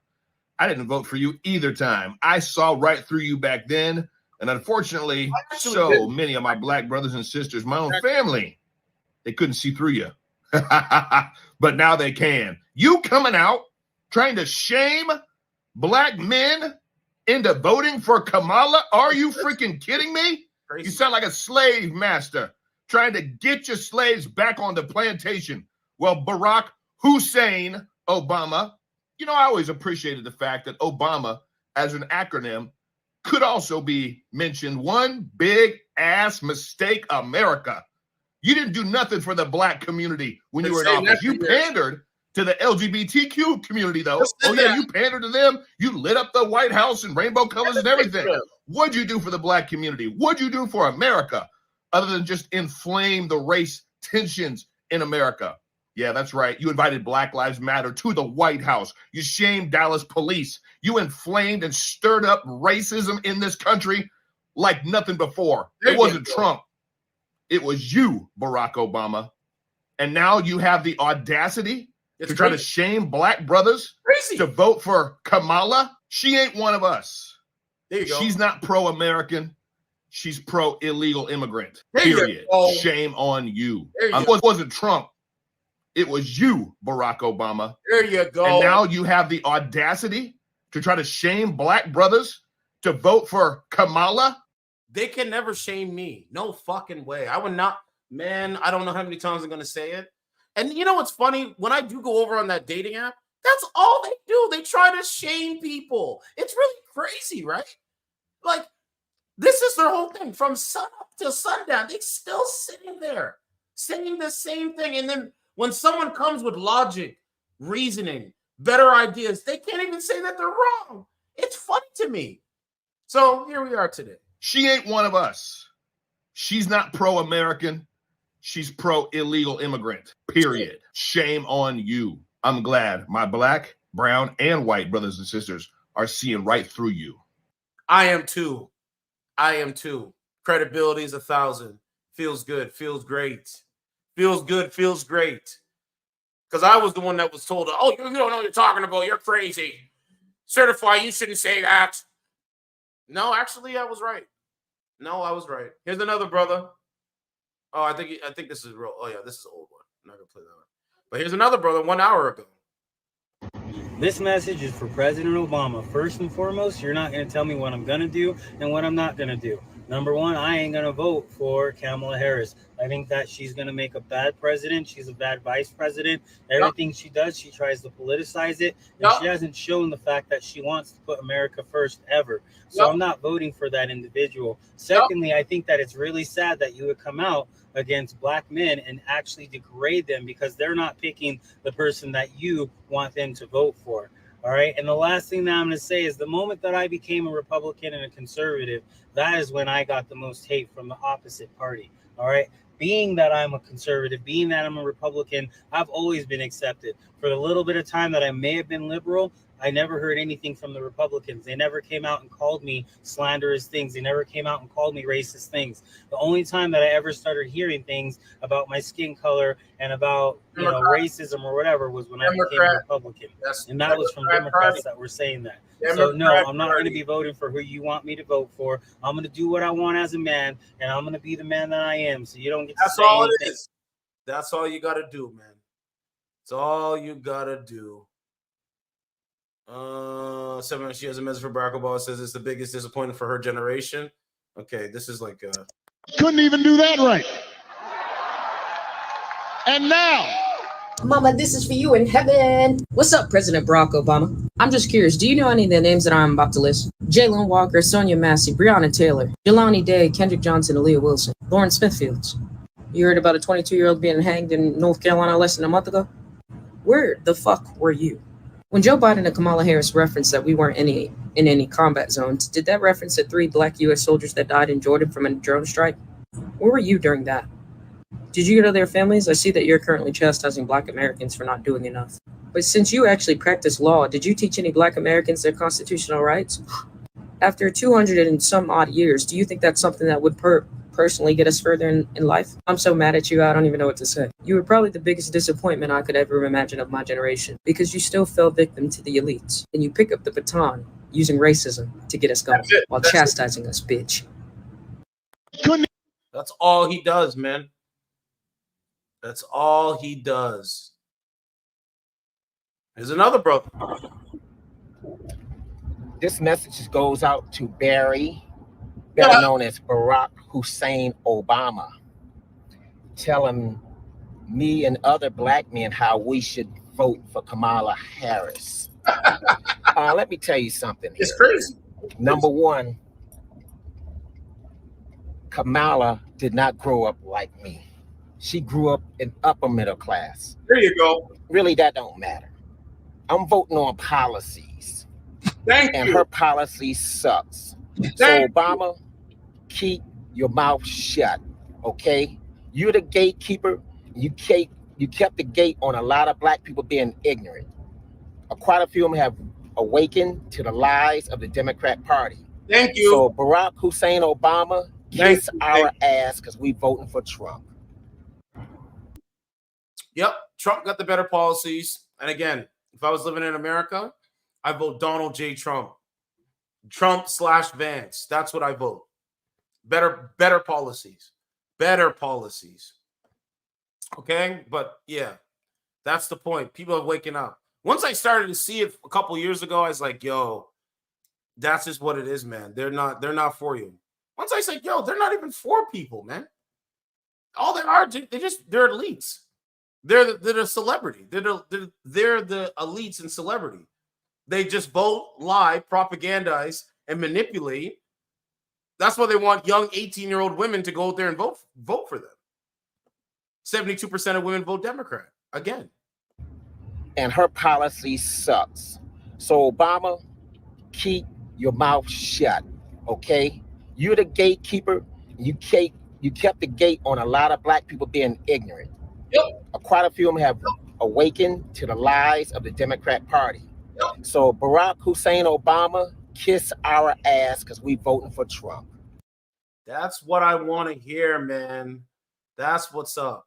I didn't vote for you either time. I saw right through you back then. And unfortunately, so many of my black brothers and sisters, my own family, they couldn't see through you. But now they can. You coming out trying to shame black men into voting for Kamala? Are you freaking kidding me? Crazy. You sound like a slave master trying to get your slaves back on the plantation. Well, Barack Hussein Obama, you know, I always appreciated the fact that Obama, as an acronym, could also be mentioned. One big ass mistake, America. You didn't do nothing for the black community when you were in office. You pandered to the LGBTQ community, though. Oh, yeah, you pandered to them. You lit up the White House in rainbow colors and everything. What'd you do for the black community? What'd you do for America other than just inflame the race tensions in America? Yeah, that's right. You invited Black Lives Matter to the White House. You shamed Dallas police. You inflamed and stirred up racism in this country like nothing before. It wasn't Trump. It was you, Barack Obama. And now you have the audacity to try to shame black brothers to vote for Kamala. She ain't one of us. There you go. She's not pro-American. She's pro-illegal immigrant. There you Period. go. Shame on you. There you It wasn't Trump. It was you, Barack Obama. There you go. And now you have the audacity to try to shame black brothers to vote for Kamala. They can never shame me. No fucking way. I would not, man. I don't know how many times I'm going to say it. And you know what's funny? When I do go over on that dating app, that's all they do. They try to shame people. It's really crazy, right? Like, this is their whole thing. From sun up to sundown, they still sitting there saying the same thing. And then when someone comes with logic, reasoning, better ideas, they can't even say that they're wrong. It's funny to me. So here we are today. She ain't one of us. She's not pro-American. She's pro-illegal immigrant. Period. Shame on you. I'm glad my black, brown, and white brothers and sisters are seeing right through you. I am too. Credibility is 1,000. Feels good. Feels great. Feels good. Feels great. Because I was the one that was told, oh, you don't know what you're talking about. You're crazy. Certify, you shouldn't say that. No, actually, I was right. Here's another brother. Oh, I think this is real. Oh, yeah, this is an old one. I'm not going to play that one. But here's another brother 1 hour ago. This message is for President Obama. First and foremost, you're not going to tell me what I'm going to do and what I'm not going to do. Number one, I ain't going to vote for Kamala Harris. I think that she's going to make a bad president. She's a bad vice president. Everything she does, she tries to politicize it. And she hasn't shown the fact that she wants to put America first ever. So I'm not voting for that individual. Secondly, I think that it's really sad that you would come out against black men and actually degrade them because they're not picking the person that you want them to vote for. All right. And the last thing that I'm going to say is the moment that I became a Republican and a conservative, that is when I got the most hate from the opposite party. All right. Being that I'm a conservative, being that I'm a Republican, I've always been accepted. For the little bit of time that I may have been liberal, I never heard anything from the Republicans. They never came out and called me slanderous things. They never came out and called me racist things. The only time that I ever started hearing things about my skin color and about racism or whatever was when I became a Republican. And that was from Democrats that were saying that. So no, I'm not going to be voting for who you want me to vote for. I'm going to do what I want as a man, and I'm going to be the man that I am. So you don't get to say anything. That's all it is. That's all you got to do, man. That's all you got to do. 7 she has a message for Barack Obama. Says it's the biggest disappointment for her generation. Okay, this is like couldn't even do that right. And now, Mama, this is for you in heaven. What's up, President Barack Obama? I'm just curious, do you know any of the names that I'm about to list? Jalen Walker, Sonia Massey, Breonna Taylor, Jelani Day, Kendrick Johnson, Aaliyah Wilson, Lauren Smithfields. You heard about a 22-year-old being hanged in North Carolina less than a month ago? Where the fuck were you? When Joe Biden and Kamala Harris referenced that we weren't in any combat zones, did that reference the 3 black U.S. soldiers that died in Jordan from a drone strike? Where were you during that? Did you go to their families? I see that you're currently chastising black Americans for not doing enough. But since you actually practice law, did you teach any black Americans their constitutional rights? After 200 and some odd years, do you think that's something that would personally get us further in life? I'm so mad at you, I don't even know what to say. You were probably the biggest disappointment I could ever imagine of my generation because you still fell victim to the elites. And you pick up the baton using racism to get us going while chastising us, bitch. That's all he does, man. That's all he does. There's another brother. This message goes out to Barry, better known as Barack Hussein Obama, telling me and other black men how we should vote for Kamala Harris. Let me tell you something here. It's crazy. Number one, Kamala did not grow up like me. She grew up in upper middle class. There you go. Really, that don't matter. I'm voting on policies. Thank and you. her policy sucks. So Obama, keep your mouth shut, okay? You're the gatekeeper. You kept the gate on a lot of black people being ignorant. Quite a few of them have awakened to the lies of the Democrat Party. Thank you. So Barack Hussein Obama, kiss our ass because we voting for Trump. Yep, Trump got the better policies. And again, if I was living in America, I vote Donald J. Trump. Trump/Vance. That's what I vote. Better policies. Better policies. Okay? But yeah, that's the point. People are waking up. Once I started to see it a couple years ago, I was like, yo, that's just what it is, man. They're not for you. Once I said, yo, they're not even for people, man. All they are, they're elites. They're the celebrity. They're the elites and celebrity. They just vote, lie, propagandize, and manipulate. That's why they want young 18-year-old women to go out there and vote for them. 72% of women vote Democrat again. And her policy sucks. So Obama, keep your mouth shut, okay? You're the gatekeeper. You kept the gate on a lot of black people being ignorant. Yep. Quite a few of them have awakened to the lies of the Democrat Party. Yep. So Barack Hussein Obama, kiss our ass because we voting for Trump. That's what I want to hear, man. That's what's up.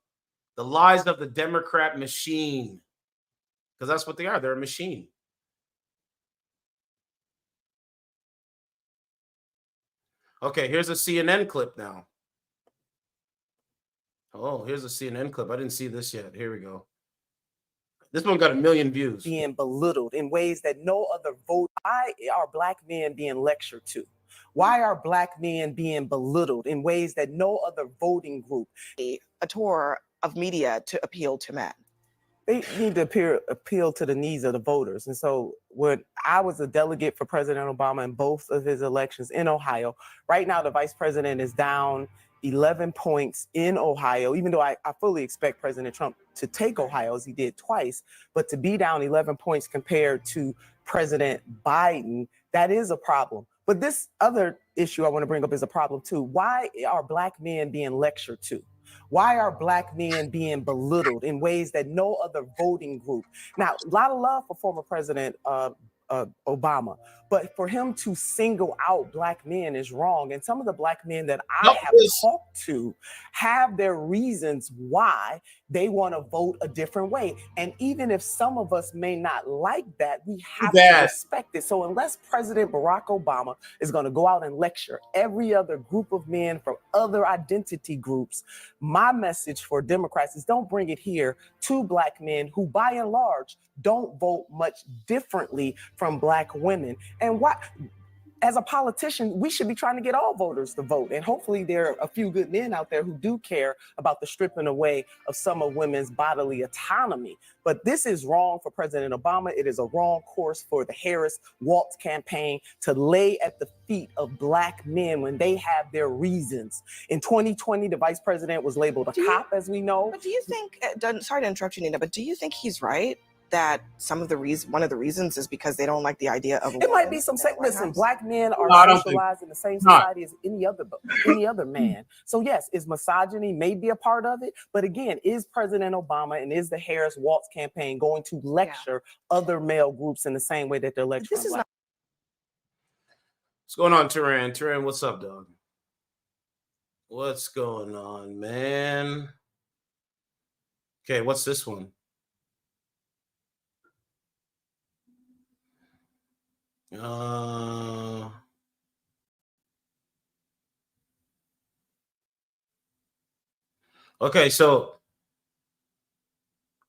The lies of the Democrat machine. Because that's what they are. They're a machine. Okay, here's a CNN clip now. Oh, here's a CNN clip. I didn't see this yet. Here we go. This one got 1 million views. Being belittled in ways that no other vote. Why are black men being lectured to? Why are Black men being belittled in ways that no other voting group? A tour of media to appeal to men. They need to appeal to the needs of the voters. And so when I was a delegate for President Obama in both of his elections in Ohio, right now the vice president is down 11 points in Ohio, even though I fully expect President Trump to take Ohio as he did twice, but to be down 11 points compared to President Biden, that is a problem. But this other issue I want to bring up is a problem too. Why are Black men being lectured to? Why are Black men being belittled in ways that no other voting group? Now, a lot of love for former President Obama, but for him to single out Black men is wrong. And some of the Black men that I have talked to have their reasons why they want to vote a different way. And even if some of us may not like that, we have to respect it. So unless President Barack Obama is going to go out and lecture every other group of men from other identity groups, my message for Democrats is don't bring it here to Black men who, by and large, don't vote much differently from Black women. And why? As a politician, we should be trying to get all voters to vote. And hopefully there are a few good men out there who do care about the stripping away of some of women's bodily autonomy. But this is wrong for President Obama. It is a wrong course for the Harris-Walz campaign to lay at the feet of Black men when they have their reasons. In 2020, the vice president was labeled a cop, as we know. But do you think, sorry to interrupt you, Nina, but do you think he's right that one of the reasons is because they don't like the idea of it might be some listen, Black men are socialized in the same society as any other man. So yes, is misogyny maybe a part of it? But again, is President Obama and is the Harris-Walz campaign going to lecture other male groups in the same way that they're lecturing Black? What's going on, Turan? Turan, what's up, dog? What's going on, man? Okay, what's this one?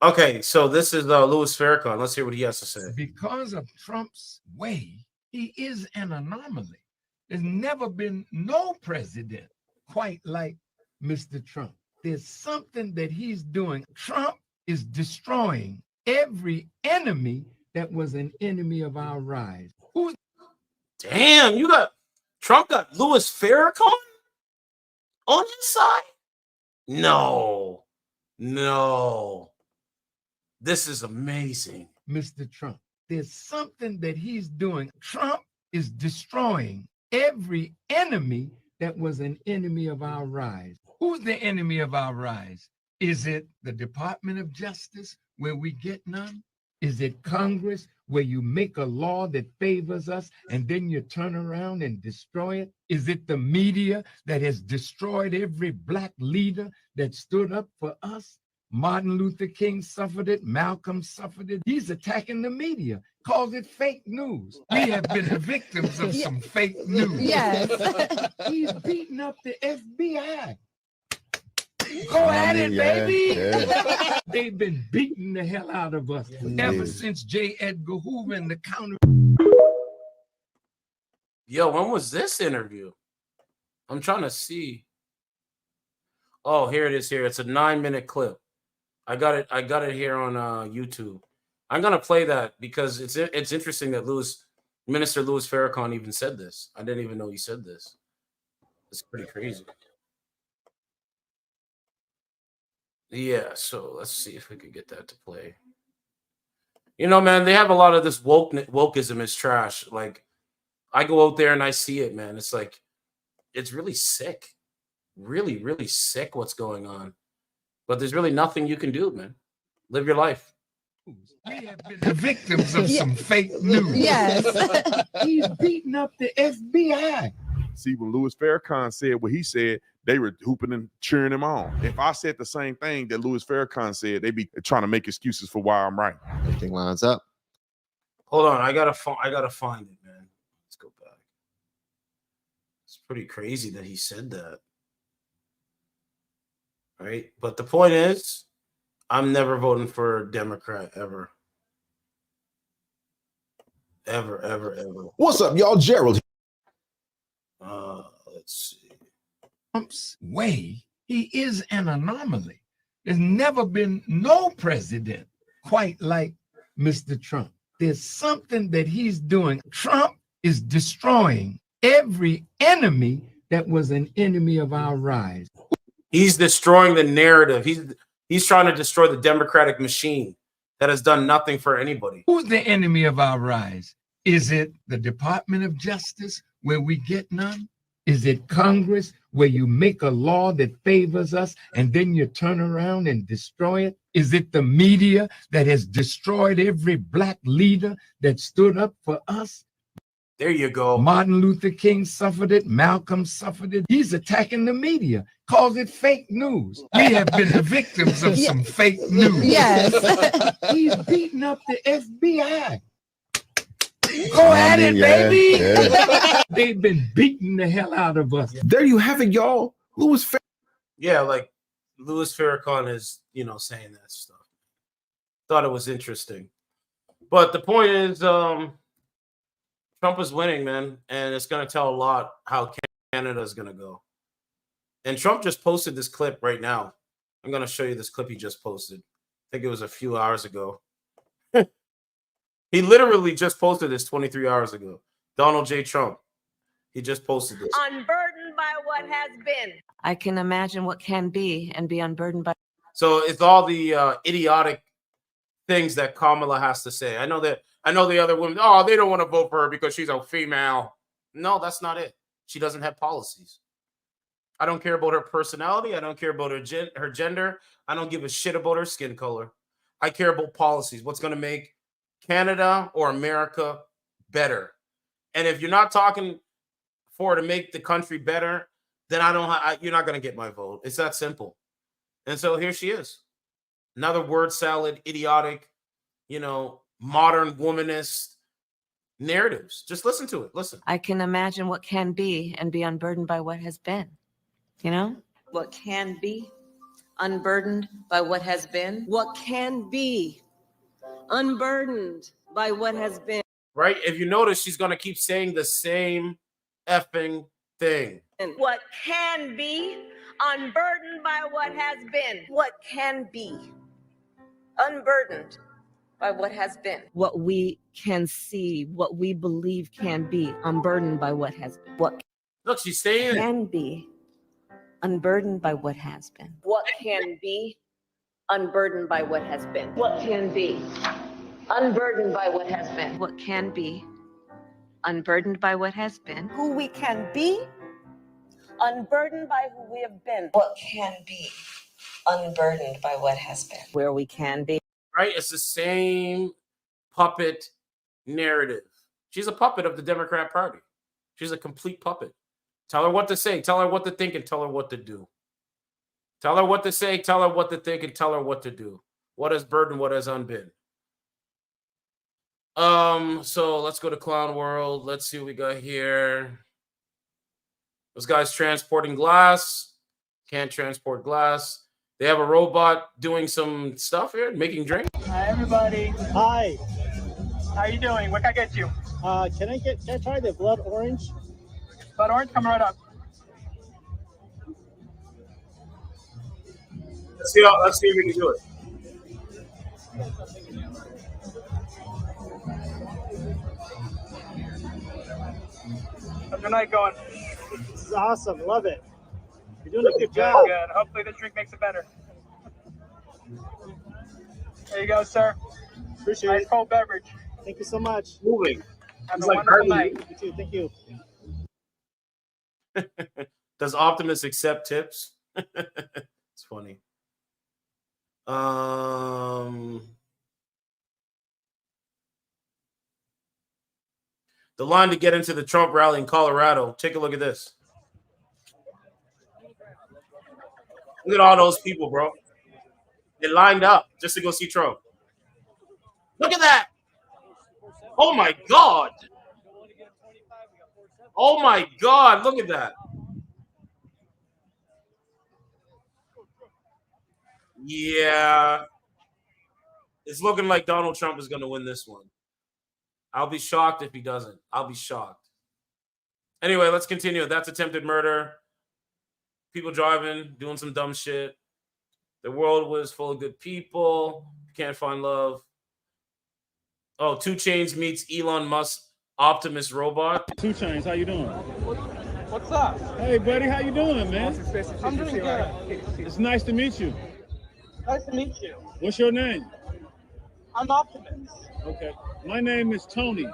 Okay, so this is Louis Farrakhan. Let's hear what he has to say. Because of Trump's way, he is an anomaly. There's never been no president quite like Mr. Trump. There's something that he's doing. Trump is destroying every enemy that was an enemy of our rise. Damn, Trump got Louis Farrakhan on his side? No. This is amazing. Mr. Trump, there's something that he's doing. Trump is destroying every enemy that was an enemy of our rise. Who's the enemy of our rise? Is it the Department of Justice, where we get none? Is it Congress, where you make a law that favors us and then you turn around and destroy it? Is it the media that has destroyed every Black leader that stood up for us? Martin Luther King suffered it. Malcolm suffered it. He's attacking the media, calls it fake news. We have been the victims of some fake news. Yes. He's beating up the FBI. Go at it, baby. Yeah. They've been beating the hell out of us ever since J. Edgar Hoover and the counter. Yo, when was this interview? I'm trying to see. Oh, here it is. Here, it's a 9-minute clip. I got it here on YouTube. I'm gonna play that because it's interesting that Minister Louis Farrakhan even said this. I didn't even know he said this. It's pretty crazy. Yeah, so let's see if we could get that to play. You know, man, they have a lot of this wokeism is trash. Like, I go out there and I see it, man. It's like, it's really sick. Really, really sick what's going on. But there's really nothing you can do, man. Live your life. We have been the victims of some fake news. Yes. He's beating up the FBI. See, when Louis Farrakhan said what he said, they were hooping and cheering him on. If I said the same thing that Louis Farrakhan said, they'd be trying to make excuses for why I'm right. Everything lines up. Hold on, I gotta find it, man. Let's go back. It's pretty crazy that he said that. Right? But the point is, I'm never voting for a Democrat ever. Ever. What's up, y'all? Gerald. Let's see. Trump's way, he is an anomaly. There's never been no president quite like Mr. Trump. There's something that he's doing. Trump is destroying every enemy that was an enemy of our rise. He's destroying the narrative. He's trying to destroy the Democratic machine that has done nothing for anybody. Who's the enemy of our rise? Is it the Department of Justice, where we get none? Is it Congress, where you make a law that favors us and then you turn around and destroy it? Is it the media that has destroyed every black leader that stood up for us? There you go. Martin Luther King suffered it. Malcolm suffered it. He's attacking the media, calls it fake news. We have been the victims of some fake news. Yes. He's beating up the FBI. Go at it, baby. Yeah. They've been beating the hell out of us. There you have it, y'all. Louis Yeah, like Louis Farrakhan is, saying that stuff. Thought it was interesting. But the point is, Trump is winning, man. And it's going to tell a lot how Canada is going to go. And Trump just posted this clip right now. I'm going to show you this clip he just posted. I think it was a few hours ago. He literally just posted this 23 hours ago. Donald J. Trump. He just posted this. Unburdened by what has been. I can imagine what can be and be unburdened by. So it's all the idiotic things that Kamala has to say. I know the other women, they don't want to vote for her because she's a female. No, that's not it. She doesn't have policies. I don't care about her personality. I don't care about her gender. I don't give a shit about her skin color. I care about policies. What's going to make Canada or America better? And if you're not talking for to make the country better, then you're not going to get my vote. It's that simple. And so here she is. Another word salad, idiotic, modern womanist narratives. Just listen to it. Listen. I can imagine what can be and be unburdened by what has been. What can be unburdened by what has been. What can be unburdened by what has been. Right? If you notice, she's going to keep saying the same effing thing. What can be unburdened by what has been. What can be unburdened by what has been. What we can see, what we believe can be unburdened by what has been. What Look, she's saying can be unburdened by what has been. What can be unburdened by what has been. What can be unburdened by what has been. What can be unburdened by what has been. Who we can be unburdened by who we have been. What can be unburdened by what has been. Where we can be. Right? It's the same puppet narrative. She's a puppet of the Democrat Party. She's a complete puppet. Tell her what to say, tell her what to think, and tell her what to do. Tell her what to say, tell her what to think, and tell her what to do. What has burdened, what has unbeen. So let's go to Clown World. Let's see what we got here. Those guys transporting glass. Can't transport glass. They have a robot doing some stuff here, making drink. Hi, everybody. Hi. How are you doing? What can I get you? Can I try the blood orange? Blood orange, coming right up. Let's see if we can do it. How's your night going? This is awesome. Love it. You're doing a good job. Good. Hopefully this drink makes it better. There you go, sir. Appreciate it. Nice cold beverage. Thank you so much. Moving. Have a wonderful night. You too. Thank you. Does Optimus accept tips? It's funny. The line to get into the Trump rally in Colorado. Take a look at this. Look at all those people, bro. They lined up just to go see Trump. Look at that. Oh, my God. Oh, my God. Look at that. Yeah. It's looking like Donald Trump is going to win this one. I'll be shocked if he doesn't. I'll be shocked. Anyway, let's continue. That's attempted murder. People driving, doing some dumb shit. The world was full of good people. Can't find love. Oh, 2 Chainz meets Elon Musk Optimus robot. 2 Chainz, how you doing? What's up? Hey, buddy, how you doing, man? I'm doing good. It's nice to meet you. Nice to meet you. What's your name? I'm Optimus. Okay. My name is Tony.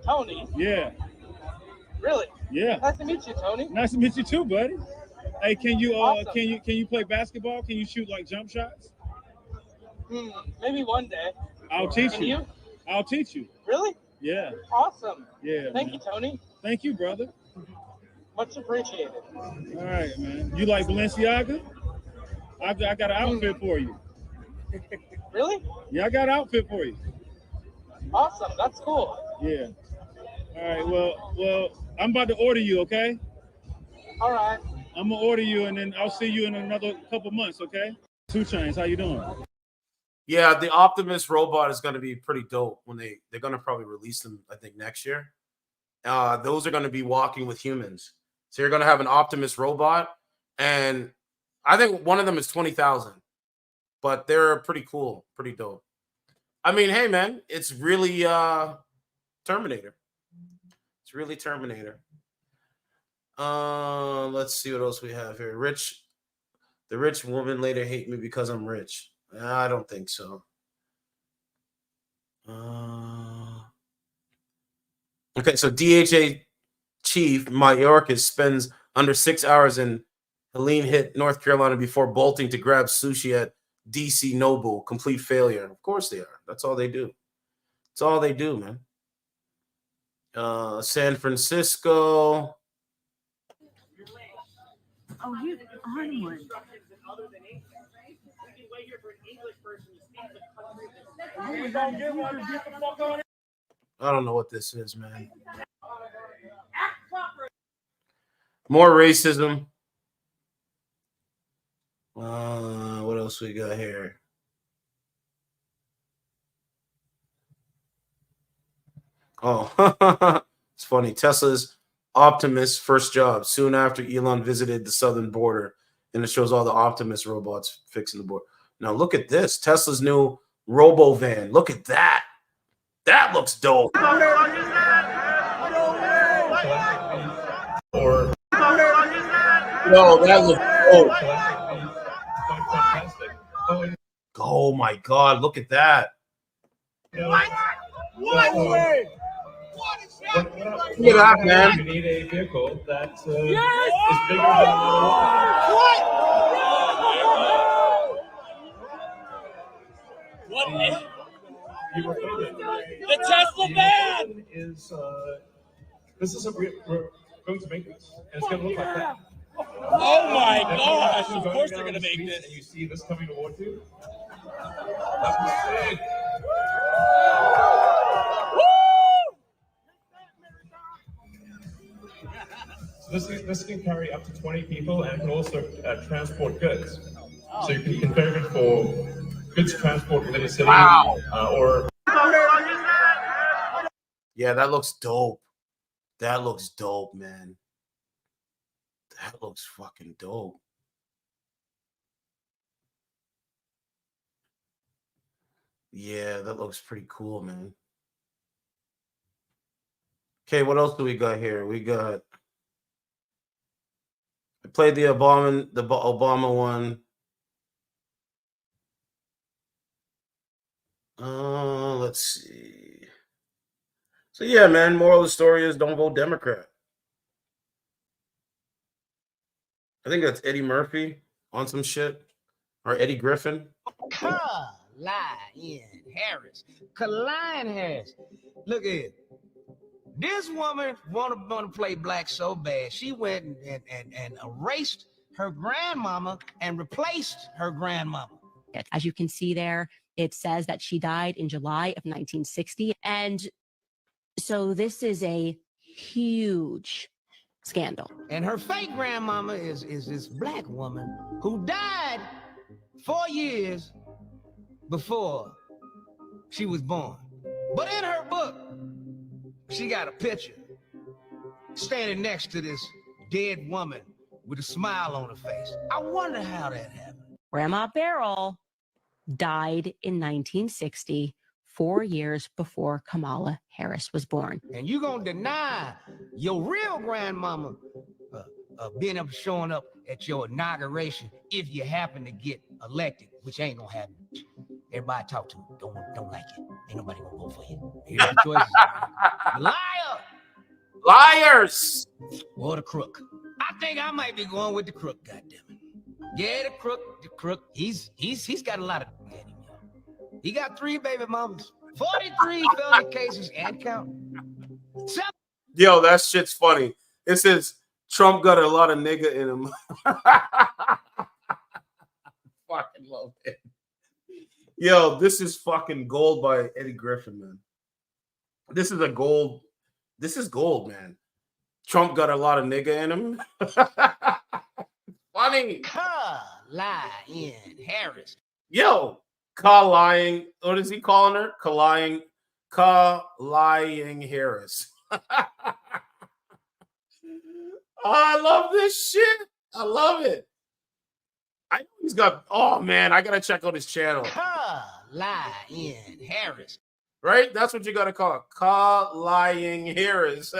Tony? Yeah. Really? Yeah. Nice to meet you, Tony. Nice to meet you too, buddy. Hey, can you Awesome. can you play basketball? Can you shoot like jump shots? Maybe one day. I'll teach Can you. you? I'll teach you. Really? Yeah. Awesome. Yeah. Thank man. you, Tony. Thank you, brother. Much appreciated. All right, man. You like Balenciaga? I got an outfit for you. Really? Yeah, I got an outfit for you. Awesome. That's cool. Yeah. All right. Well, I'm about to order you. Okay. All right. I'm gonna order you, and then I'll see you in another couple months. Okay. 2 Chainz, how you doing? Yeah, the Optimus robot is going to be pretty dope when they're going to probably release them, I think, next year. Those are going to be walking with humans. So you're going to have an Optimus robot, and I think one of them is 20,000, but they're pretty cool, pretty dope. I mean, hey, man, it's really Terminator. It's really Terminator. Let's see what else we have here. The rich woman later hate me because I'm rich. I don't think so. Okay, so DHA chief Mayorkas spends under 6 hours in Helene hit North Carolina before bolting to grab sushi at DC Noble. Complete failure. Of course they are. That's all they do. That's all they do, man. San Francisco. Oh, he's on one. I don't know what this is, man. More racism. What else we got here? Oh, it's funny. Tesla's Optimus first job soon after Elon visited the southern border, and it shows all the Optimus robots fixing the border. Now look at this. Tesla's new Robo van. Look at that. That looks dope. No, that looks dope. Oh my God, look at that. What? Look at that, man. You need a vehicle that is bigger than What? The Tesla van is this is we're going to make this, and it's going to look like that. Oh my gosh! Of course they're going to make this. And you see this coming toward you. That's sick. This can carry up to 20 people, and it can also transport goods. So you can configure it for goods transport within a city. Wow. Or Yeah, that looks dope. That looks dope, man. That looks fucking dope. Yeah, that looks pretty cool, man. Okay, what else do we got here? We got. I played the Obama one. Let's see. So yeah, man. Moral of the story is don't vote Democrat. I think that's Eddie Murphy on some shit, or Eddie Griffin. Kaline Harris. Look at it. This woman want to play black so bad. She went and erased her grandmama and replaced her grandmama. As you can see there, it says that she died in July of 1960. And so this is a huge scandal. And her fake grandmama is this black woman who died 4 years before she was born. But in her book, she got a picture standing next to this dead woman with a smile on her face. I wonder how that happened. Grandma Beryl died in 1960, 4 years before Kamala Harris was born. And you gonna deny your real grandmama being up, showing up at your inauguration if you happen to get elected, which ain't gonna happen. Everybody I talk to don't like it. Ain't nobody gonna vote for you. Here's the choices. Liar! Liars! Or the crook. I think I might be going with the crook, goddammit. Yeah, the crook. He's got a lot of in him, y'all. He got 3 baby mamas, 43 felony cases and count. Yo, that shit's funny. It says Trump got a lot of nigga in him. Fucking love it. Yo, this is fucking gold by Eddie Griffin, man. This is gold, man. Trump got a lot of nigga in him. Funny. Kamala Harris. Yo, lying. What is he calling her? Lying Harris. I love this shit. I love it. I know he's got. Oh man, I gotta check out his channel. Kamala Harris. Right? That's what you gotta call it. Lying Harris.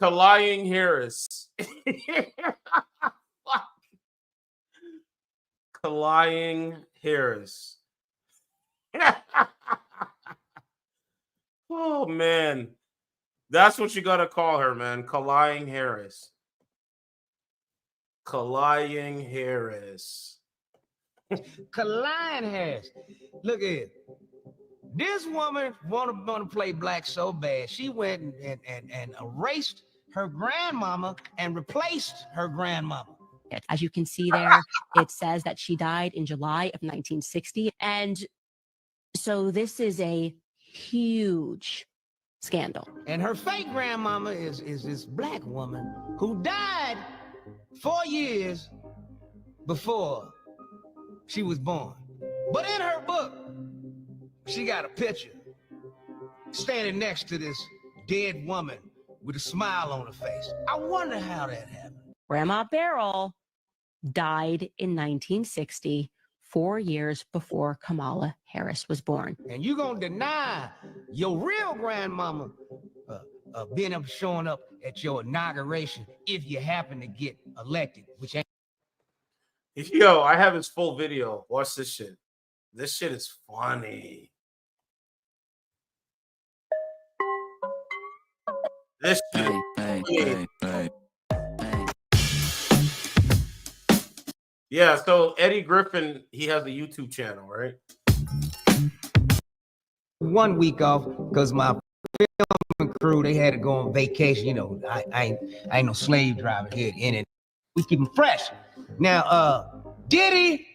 Lying Harris. Lying Harris. Oh man. That's what you gotta call her, man. Lying Harris. Lying Harris. Kamala Harris. Look at it. This woman want to play black so bad. She went and erased her grandmama and replaced her grandmama. As you can see there, it says that she died in July of 1960. And so this is a huge scandal. And her fake grandmama is this black woman who died 4 years before she was born. But in her book, she got a picture standing next to this dead woman with a smile on her face. I wonder how that happened. Grandma Beryl died in 1960, 4 years before Kamala Harris was born. And you gonna deny your real grandmama being up, showing up at your inauguration if you happen to get elected, which ain't. Yo, I have his full video. Watch this shit. This shit is funny. This shit. Hey. Yeah, so Eddie Griffin, he has a YouTube channel, right? 1 week off because my film crew, they had to go on vacation. You know, I ain't no slave driver here in it. We keep them fresh. Now, Diddy,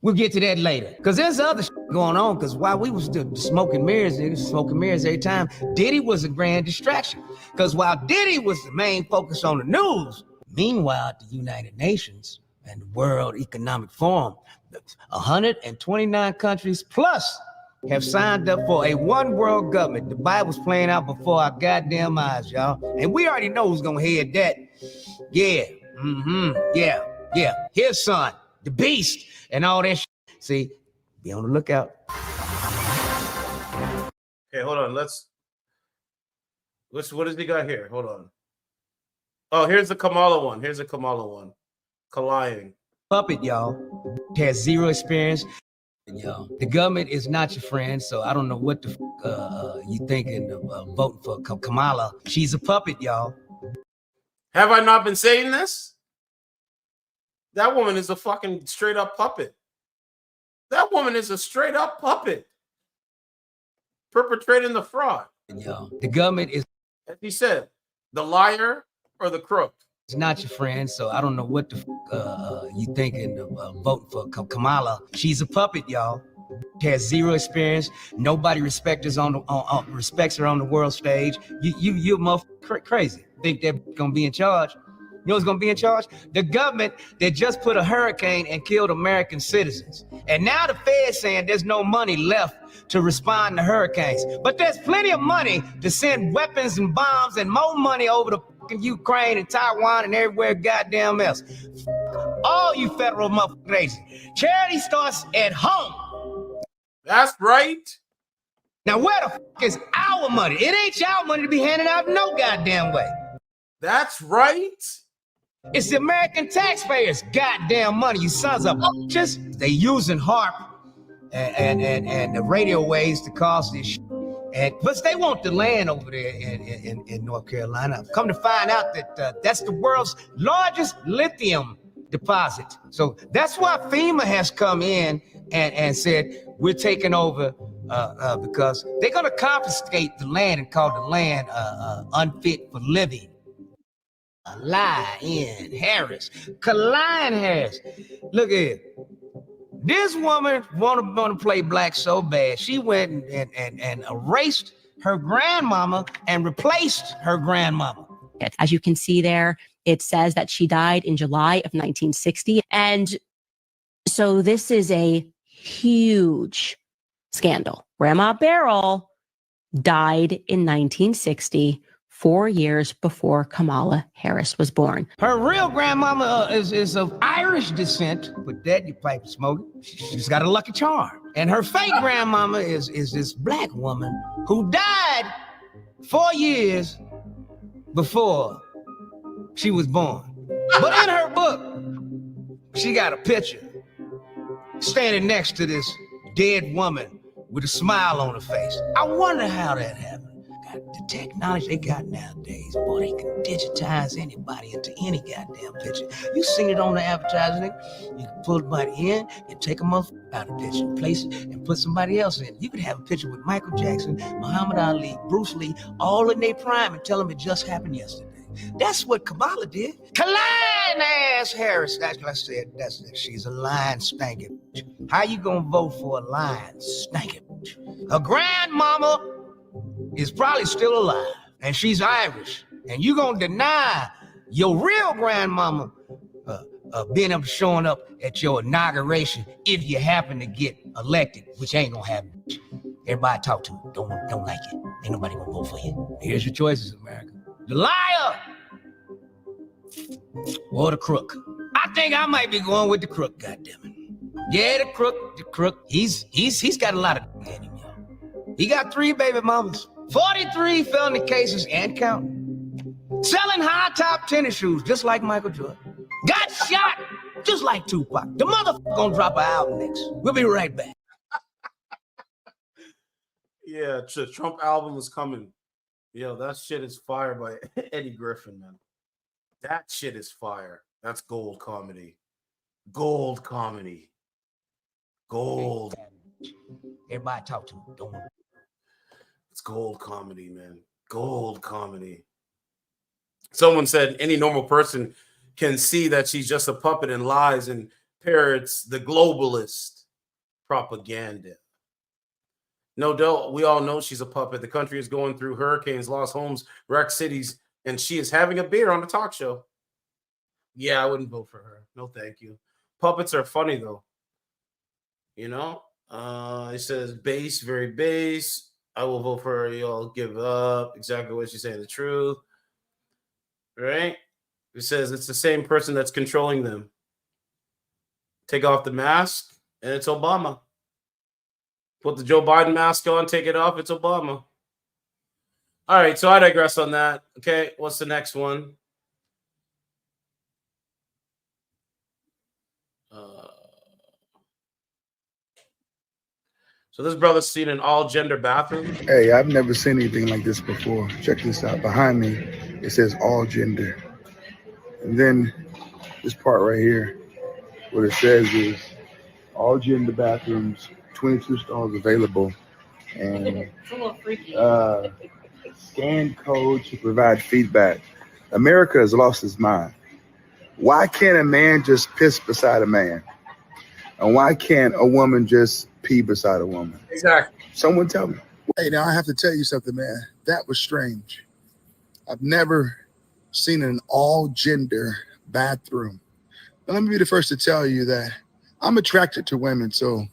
we'll get to that later. Because there's other shit going on. Because while we was still smoking mirrors every time, Diddy was a grand distraction. Because while Diddy was the main focus on the news, meanwhile, at the United Nations and the World Economic Forum, 129 countries plus have signed up for a one world government. The Bible's playing out before our goddamn eyes, y'all. And we already know who's gonna head that. Yeah, yeah. His son, the beast, and all that shit. See, be on the lookout. Okay, hold on. What does he got here? Hold on. Oh, here's the Kamala one. Lying. Puppet, y'all. Has zero experience. Y'all. The government is not your friend, so I don't know what the you thinking of voting for Kamala. She's a puppet, y'all. Have I not been saying this? That woman is a fucking straight up puppet. That woman is a straight up puppet. Perpetrating the fraud. Y'all. The government is, as he said, the liar or the crook. It's not your friend, so I don't know what the you thinking of voting for Kamala. She's a puppet, y'all. Has zero experience. Nobody respects her on the world stage. You're crazy. Think they're gonna be in charge? You know who's gonna be in charge? The government that just put a hurricane and killed American citizens. And now the Fed's saying there's no money left to respond to hurricanes. But there's plenty of money to send weapons and bombs and more money over to fucking Ukraine and Taiwan and everywhere goddamn else. All you federal motherfuckers agencies. Charity starts at home. That's right. Now where the fuck is our money? It ain't y'all money to be handed out no goddamn way. That's right. It's the American taxpayers' goddamn money, you sons of bitches. They using HARP and the radio waves to cause this shit. But they want the land over there in North Carolina. Come to find out that that's the world's largest lithium deposit. So that's why FEMA has come in and said, we're taking over because they're going to confiscate the land and call the land unfit for living. Kamala Harris. Kamala Harris. Look at it. This woman want to play black so bad, she went and erased her grandmama and replaced her grandmama. As you can see there, it says that she died in July of 1960. And so this is a huge scandal. Grandma Beryl died in 1960, 4 years before Kamala Harris was born. Her real grandmama is of Irish descent, but that you pipe smoking. She's got a lucky charm. And her fake grandmama is this black woman who died 4 years before she was born. But in her book, she got a picture standing next to this dead woman with a smile on her face. I wonder how that happened. The technology they got nowadays, boy, they can digitize anybody into any goddamn picture. You seen it on the advertising, you can pull somebody in and take a motherfucker out of the picture, place it, and put somebody else in. You could have a picture with Michael Jackson, Muhammad Ali, Bruce Lee, all in their prime and tell them it just happened yesterday. That's what Kamala did. Kamala Harris, that's what I said. She's a lying stankin' bitch. How you gonna vote for a lying stankin' bitch? Her grandmama is probably still alive, and she's Irish, and you gonna deny your real grandmama being up showing up at your inauguration if you happen to get elected, which ain't gonna happen. Everybody I talk to don't like it. Ain't nobody gonna vote for you. Here's your choices, America: the liar or the crook. I think I might be going with the crook. Goddammit. Yeah, the crook. He's got a lot of in him, y'all. He got 3 baby mamas. 43 felony cases and counting. Selling high-top tennis shoes just like Michael Jordan. Got shot just like Tupac. The motherfucker gonna drop an album next. We'll be right back. Yeah, Trump album is coming. Yo, that shit is fire by Eddie Griffin, man. That shit is fire. That's gold comedy. Gold comedy. Gold. Everybody talk to him. Don't. It's gold comedy, man. Gold comedy. Someone said any normal person can see that she's just a puppet and lies and parrots the globalist propaganda. No doubt, we all know she's a puppet. The country is going through hurricanes, lost homes, wrecked cities, and she is having a beer on the talk show. Yeah, I wouldn't vote for her. No, thank you. Puppets are funny, though. You know? It says base, very base. I will vote for her. Y'all give up. Exactly what she's saying, the truth. Right? It says it's the same person that's controlling them. Take off the mask, and it's Obama. Put the Joe Biden mask on, take it off, it's Obama. All right, so I digress on that. Okay, what's the next one? So this brother's seen an all-gender bathroom. Hey, I've never seen anything like this before. Check this out. Behind me, it says all gender. And then this part right here, what it says is all gender bathrooms, 22 stalls available, and scan code to provide feedback. America has lost its mind. Why can't a man just piss beside a man? And why can't a woman just pee beside a woman? Exactly. Someone tell me. Hey, now I have to tell you something, man. That was strange. I've never seen an all-gender bathroom. Now, let me be the first to tell you that I'm attracted to women, so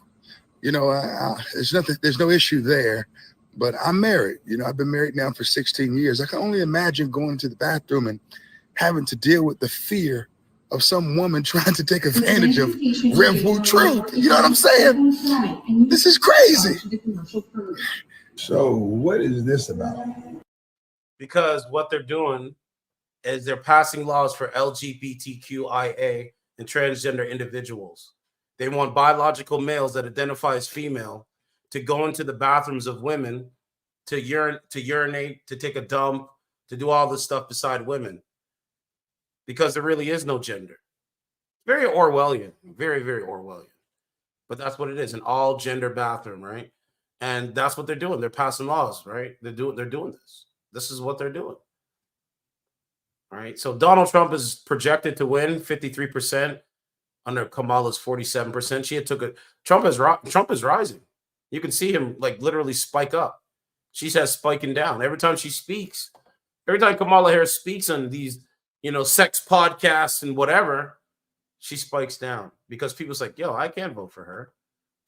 there's no issue there. But I'm married. I've been married now for 16 years. I can only imagine going to the bathroom and having to deal with the fear of some woman trying to take advantage of Rev Truth. You know what I'm saying? This is crazy. So what is this about? Because what they're doing is they're passing laws for LGBTQIA and transgender individuals. They want biological males that identify as female to go into the bathrooms of women to urinate, to take a dump, to do all this stuff beside women. Because there really is no gender. Very Orwellian, very, very Orwellian. But that's what it is, an all-gender bathroom, right? And that's what they're doing. They're passing laws, right? They're doing this. This is what they're doing. All right. So Donald Trump is projected to win 53% under Kamala's 47%. She had took it. Trump is rising. You can see him like literally spike up. She says spiking down every time she speaks. Every time Kamala Harris speaks on these, sex podcasts and whatever, she spikes down because people's like, yo, I can't vote for her.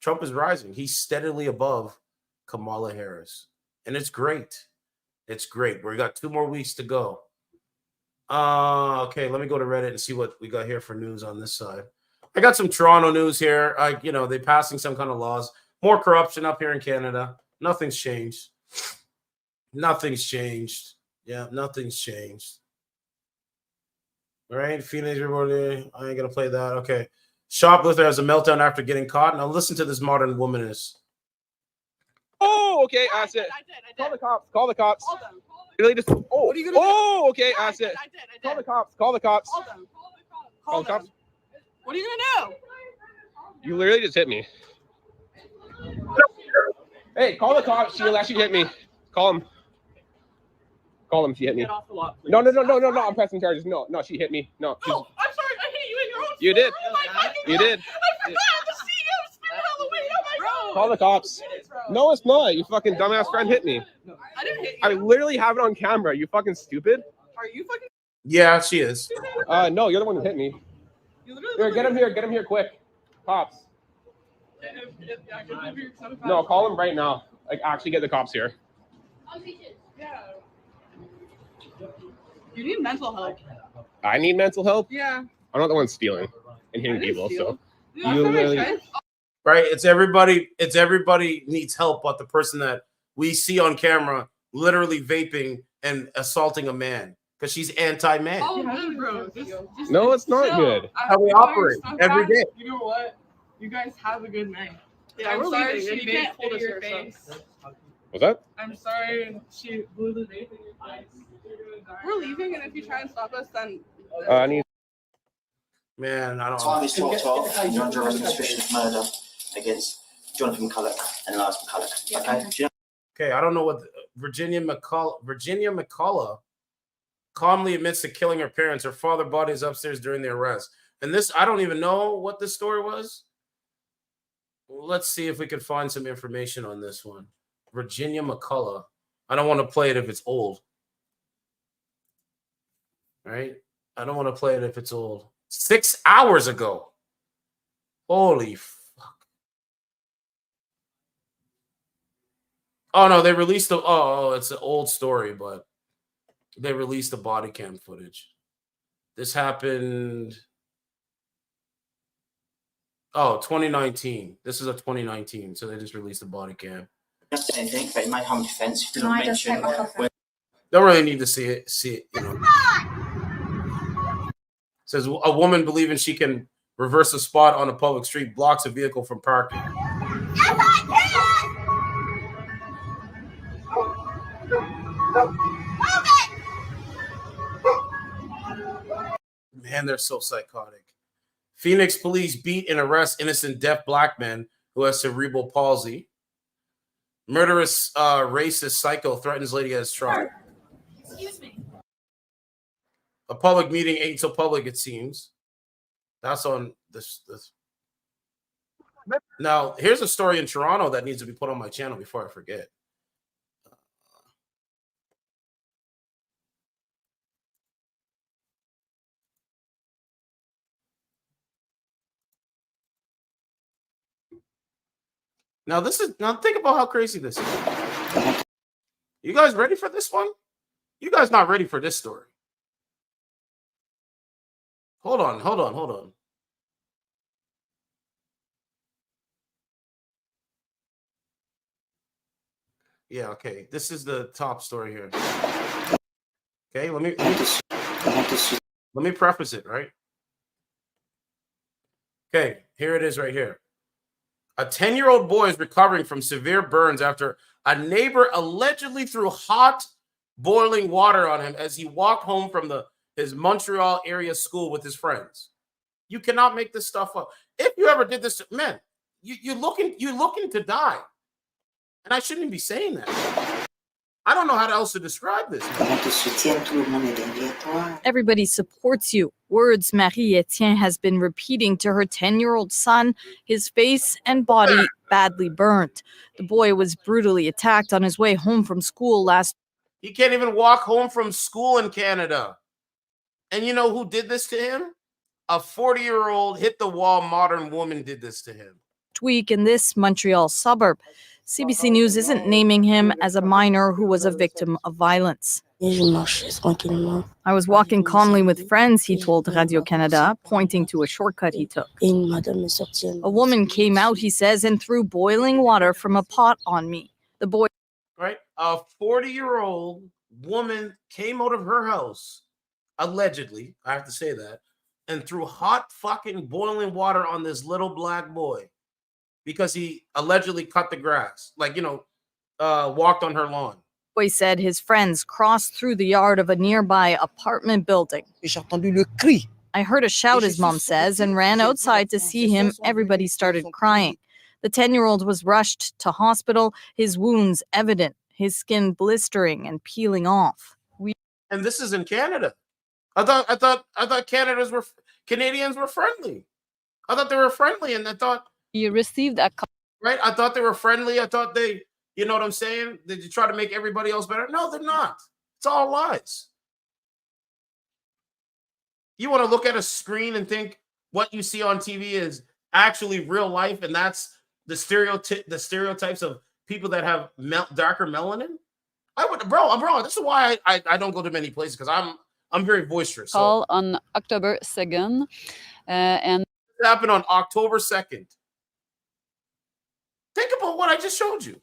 Trump is rising. He's steadily above Kamala Harris. And it's great. It's great. We got 2 more weeks to go. Okay, let me go to Reddit and see what we got here for news on this side. I got some Toronto news here. They're passing some kind of laws. More corruption up here in Canada. Nothing's changed. Nothing's changed. Yeah, nothing's changed. All right, Phoenix reported. I ain't gonna play that. Okay. Shoplifter has a meltdown after getting caught. Now listen to this modern womaness. Oh, okay. I did. Call the cops. Call the cops. Really just. Oh. What are you gonna do? Okay. I did. Call the cops. Call the cops. Call the cops. What are you gonna do? You literally just hit me. Hey, call the cops. She will actually hit me. Call him. Call him. She hit me. Get off the lot, please. No. I'm pressing charges. No. She hit me. No. No, I'm sorry. I hit you in your own. You did. Oh my fucking You God. did. I forgot to see you. Spin Halloween. Oh my God. Call the cops. No, it's not. You fucking dumbass friend hit me. I didn't hit you. I literally have it on camera. You fucking stupid. Are you fucking? Yeah, she is. No, you're the one who hit me. Here, get him here. Get him here quick. Cops. No, call him right now. Like, actually get the cops here. Yeah. You need mental help. I need mental help? Yeah. I'm not the one stealing and hitting people, so. Yeah, You that makes literally. sense. Right? It's everybody needs help, but the person that we see on camera literally vaping and assaulting a man because she's anti-man. Oh, good, bro. Just No, it's not chill. good. How we operate every day. You know what? You guys have a good night. Yeah, I'm we're sorry leaving. she You can't vaped hold in us your here, face. What's that? I'm sorry she blew the vape in your face. We're leaving, and if you try and stop us, then I need. Man, I don't Time is 12:12. You're under arrest on suspicion of murder against Jonathan McCulloch and Lars McCulloch. Okay? Do you know? Okay, I don't know what Virginia McCullough calmly admits to killing her parents. Her father body is upstairs during the arrest. And this, I don't even know what this story was. Let's see if we can find some information on this one. Virginia McCullough. I don't want to play it if it's old. Right? I don't want to play it if it's old. 6 hours ago. Holy fuck. Oh, no, they released the... Oh, it's an old story, but they released the body cam footage. This happened... Oh, 2019. This is a 2019, so they just released the body cam. Don't say anything, but it may come defense. If you don't mention where Don't really need to see it, Says a woman believing she can reverse a spot on a public street blocks a vehicle from parking. Man, they're so psychotic. Phoenix police beat and arrest innocent deaf black man who has cerebral palsy. Murderous racist psycho threatens lady as trial. excuse me. A public meeting ain't so public, it seems. That's on this. Now, here's a story in Toronto that needs to be put on my channel before I forget. Now think about how crazy this is. You guys ready for this one? You guys not ready for this story. Hold on. Yeah, okay. This is the top story here. Okay, let me preface it, right? Okay, here it is right here. A 10-year-old boy is recovering from severe burns after a neighbor allegedly threw hot boiling water on him as he walked home from his Montreal area school with his friends. You cannot make this stuff up. If you ever did this, man, you're looking to die. And I shouldn't be saying that. I don't know how else to describe this. Everybody supports you. Words Marie-Etienne has been repeating to her 10-year-old son, his face and body badly burnt. The boy was brutally attacked on his way home from school last. He can't even walk home from school in Canada. And you know who did this to him? A 40-year-old hit-the-wall modern woman did this to him. Week in this Montreal suburb. CBC News isn't naming him as a minor who was a victim of violence. I was walking calmly with friends, he told Radio-Canada, pointing to a shortcut he took. A woman came out, he says, and threw boiling water from a pot on me. The boy... Right? A 40-year-old woman came out of her house, allegedly, I have to say that, and threw hot fucking boiling water on this little black boy because he allegedly cut the grass, walked on her lawn. Boy said his friends crossed through the yard of a nearby apartment building. I heard a shout, his mom says, and ran outside to see him. Everybody started crying. The 10-year-old was rushed to hospital, his wounds evident, his skin blistering and peeling off. And this is in Canada. I thought Canadians were friendly. I thought they were friendly, and I thought you received a right. I thought they were friendly. I thought they, you know what I'm saying? Did you try to make everybody else better? No, they're not. It's all lies. You want to look at a screen and think what you see on TV is actually real life, and that's the stereotypes of people that have darker melanin. Bro. This is why I don't go to many places, because I'm very boisterous. Call on October 2nd, and it happened on October 2nd. Think about what I just showed you.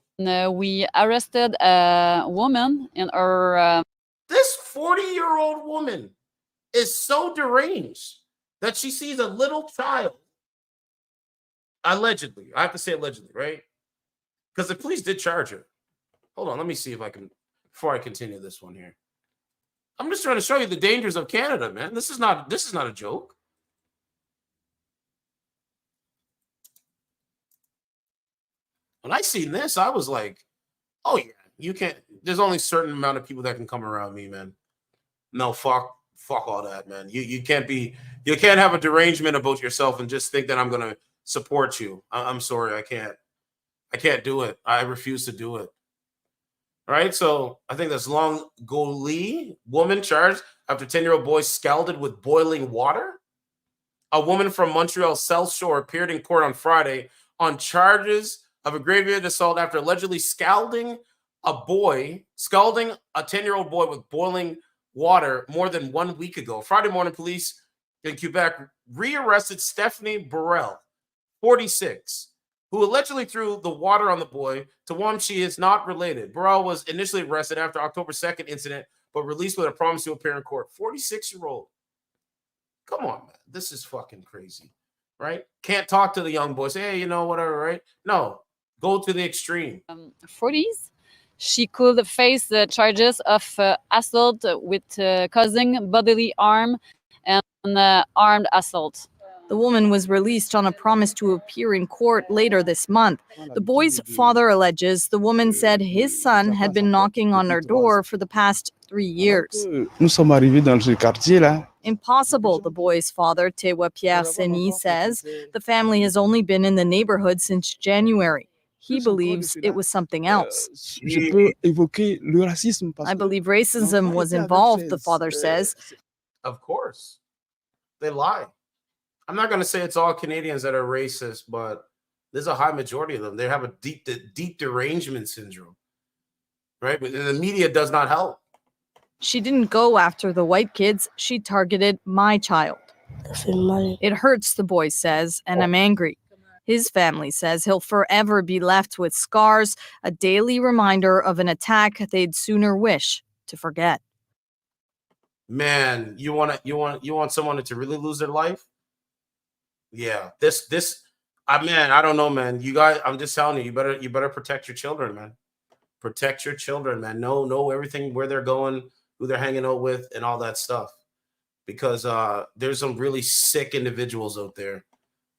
We arrested a woman in her. This 40-year-old woman is so deranged that she sees a little child. Allegedly, I have to say allegedly, right? Because the police did charge her. Hold on, let me see if I can, before I continue this one here. I'm just trying to show you the dangers of Canada, man. This is not a joke. When I seen this, I was like, oh yeah, you can't, there's only a certain amount of people that can come around me, man. No, fuck all that, man. You can't have a derangement about yourself and just think that I'm gonna support you. I'm sorry, I can't do it. I refuse to do it. All right, so I think that's Long Goli, woman charged after 10-year-old boy scalded with boiling water. A woman from Montreal South Shore appeared in court on Friday on charges of aggravated assault after allegedly scalding a 10-year-old boy with boiling water more than 1 week ago. Friday morning, police in Quebec rearrested Stephanie Burrell, 46, who allegedly threw the water on the boy, to whom she is not related. Burrell was initially arrested after October 2nd incident, but released with a promise to appear in court. 46-year-old. Come on, man. This is fucking crazy, right? Can't talk to the young boy. Say, hey, you know, whatever, right? No. Go to the extreme. 40s. She could face the charges of assault with causing bodily harm and armed assault. The woman was released on a promise to appear in court later this month. The boy's father alleges the woman said his son had been knocking on her door for the past 3 years. Impossible, the boy's father, Tewa Pierre Seni, says. The family has only been in the neighborhood since January. He believes it was something else. I believe racism was involved, the father says. Of course. They lie. I'm not going to say it's all Canadians that are racist, but There's a high majority of them. They have a deep derangement syndrome, right? But the media does not help. She didn't go after the white kids. She targeted my child. It hurts, the boy says, and I'm angry. His family says he'll forever be left with scars, a daily reminder of an attack they'd sooner wish to forget. Man, you want someone to really lose their life? Yeah, I don't know, man. You guys, I'm just telling you, you better protect your children, man. Protect your children, man. Know everything, where they're going, who they're hanging out with, and all that stuff. Because there's some really sick individuals out there,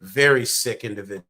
very sick individuals.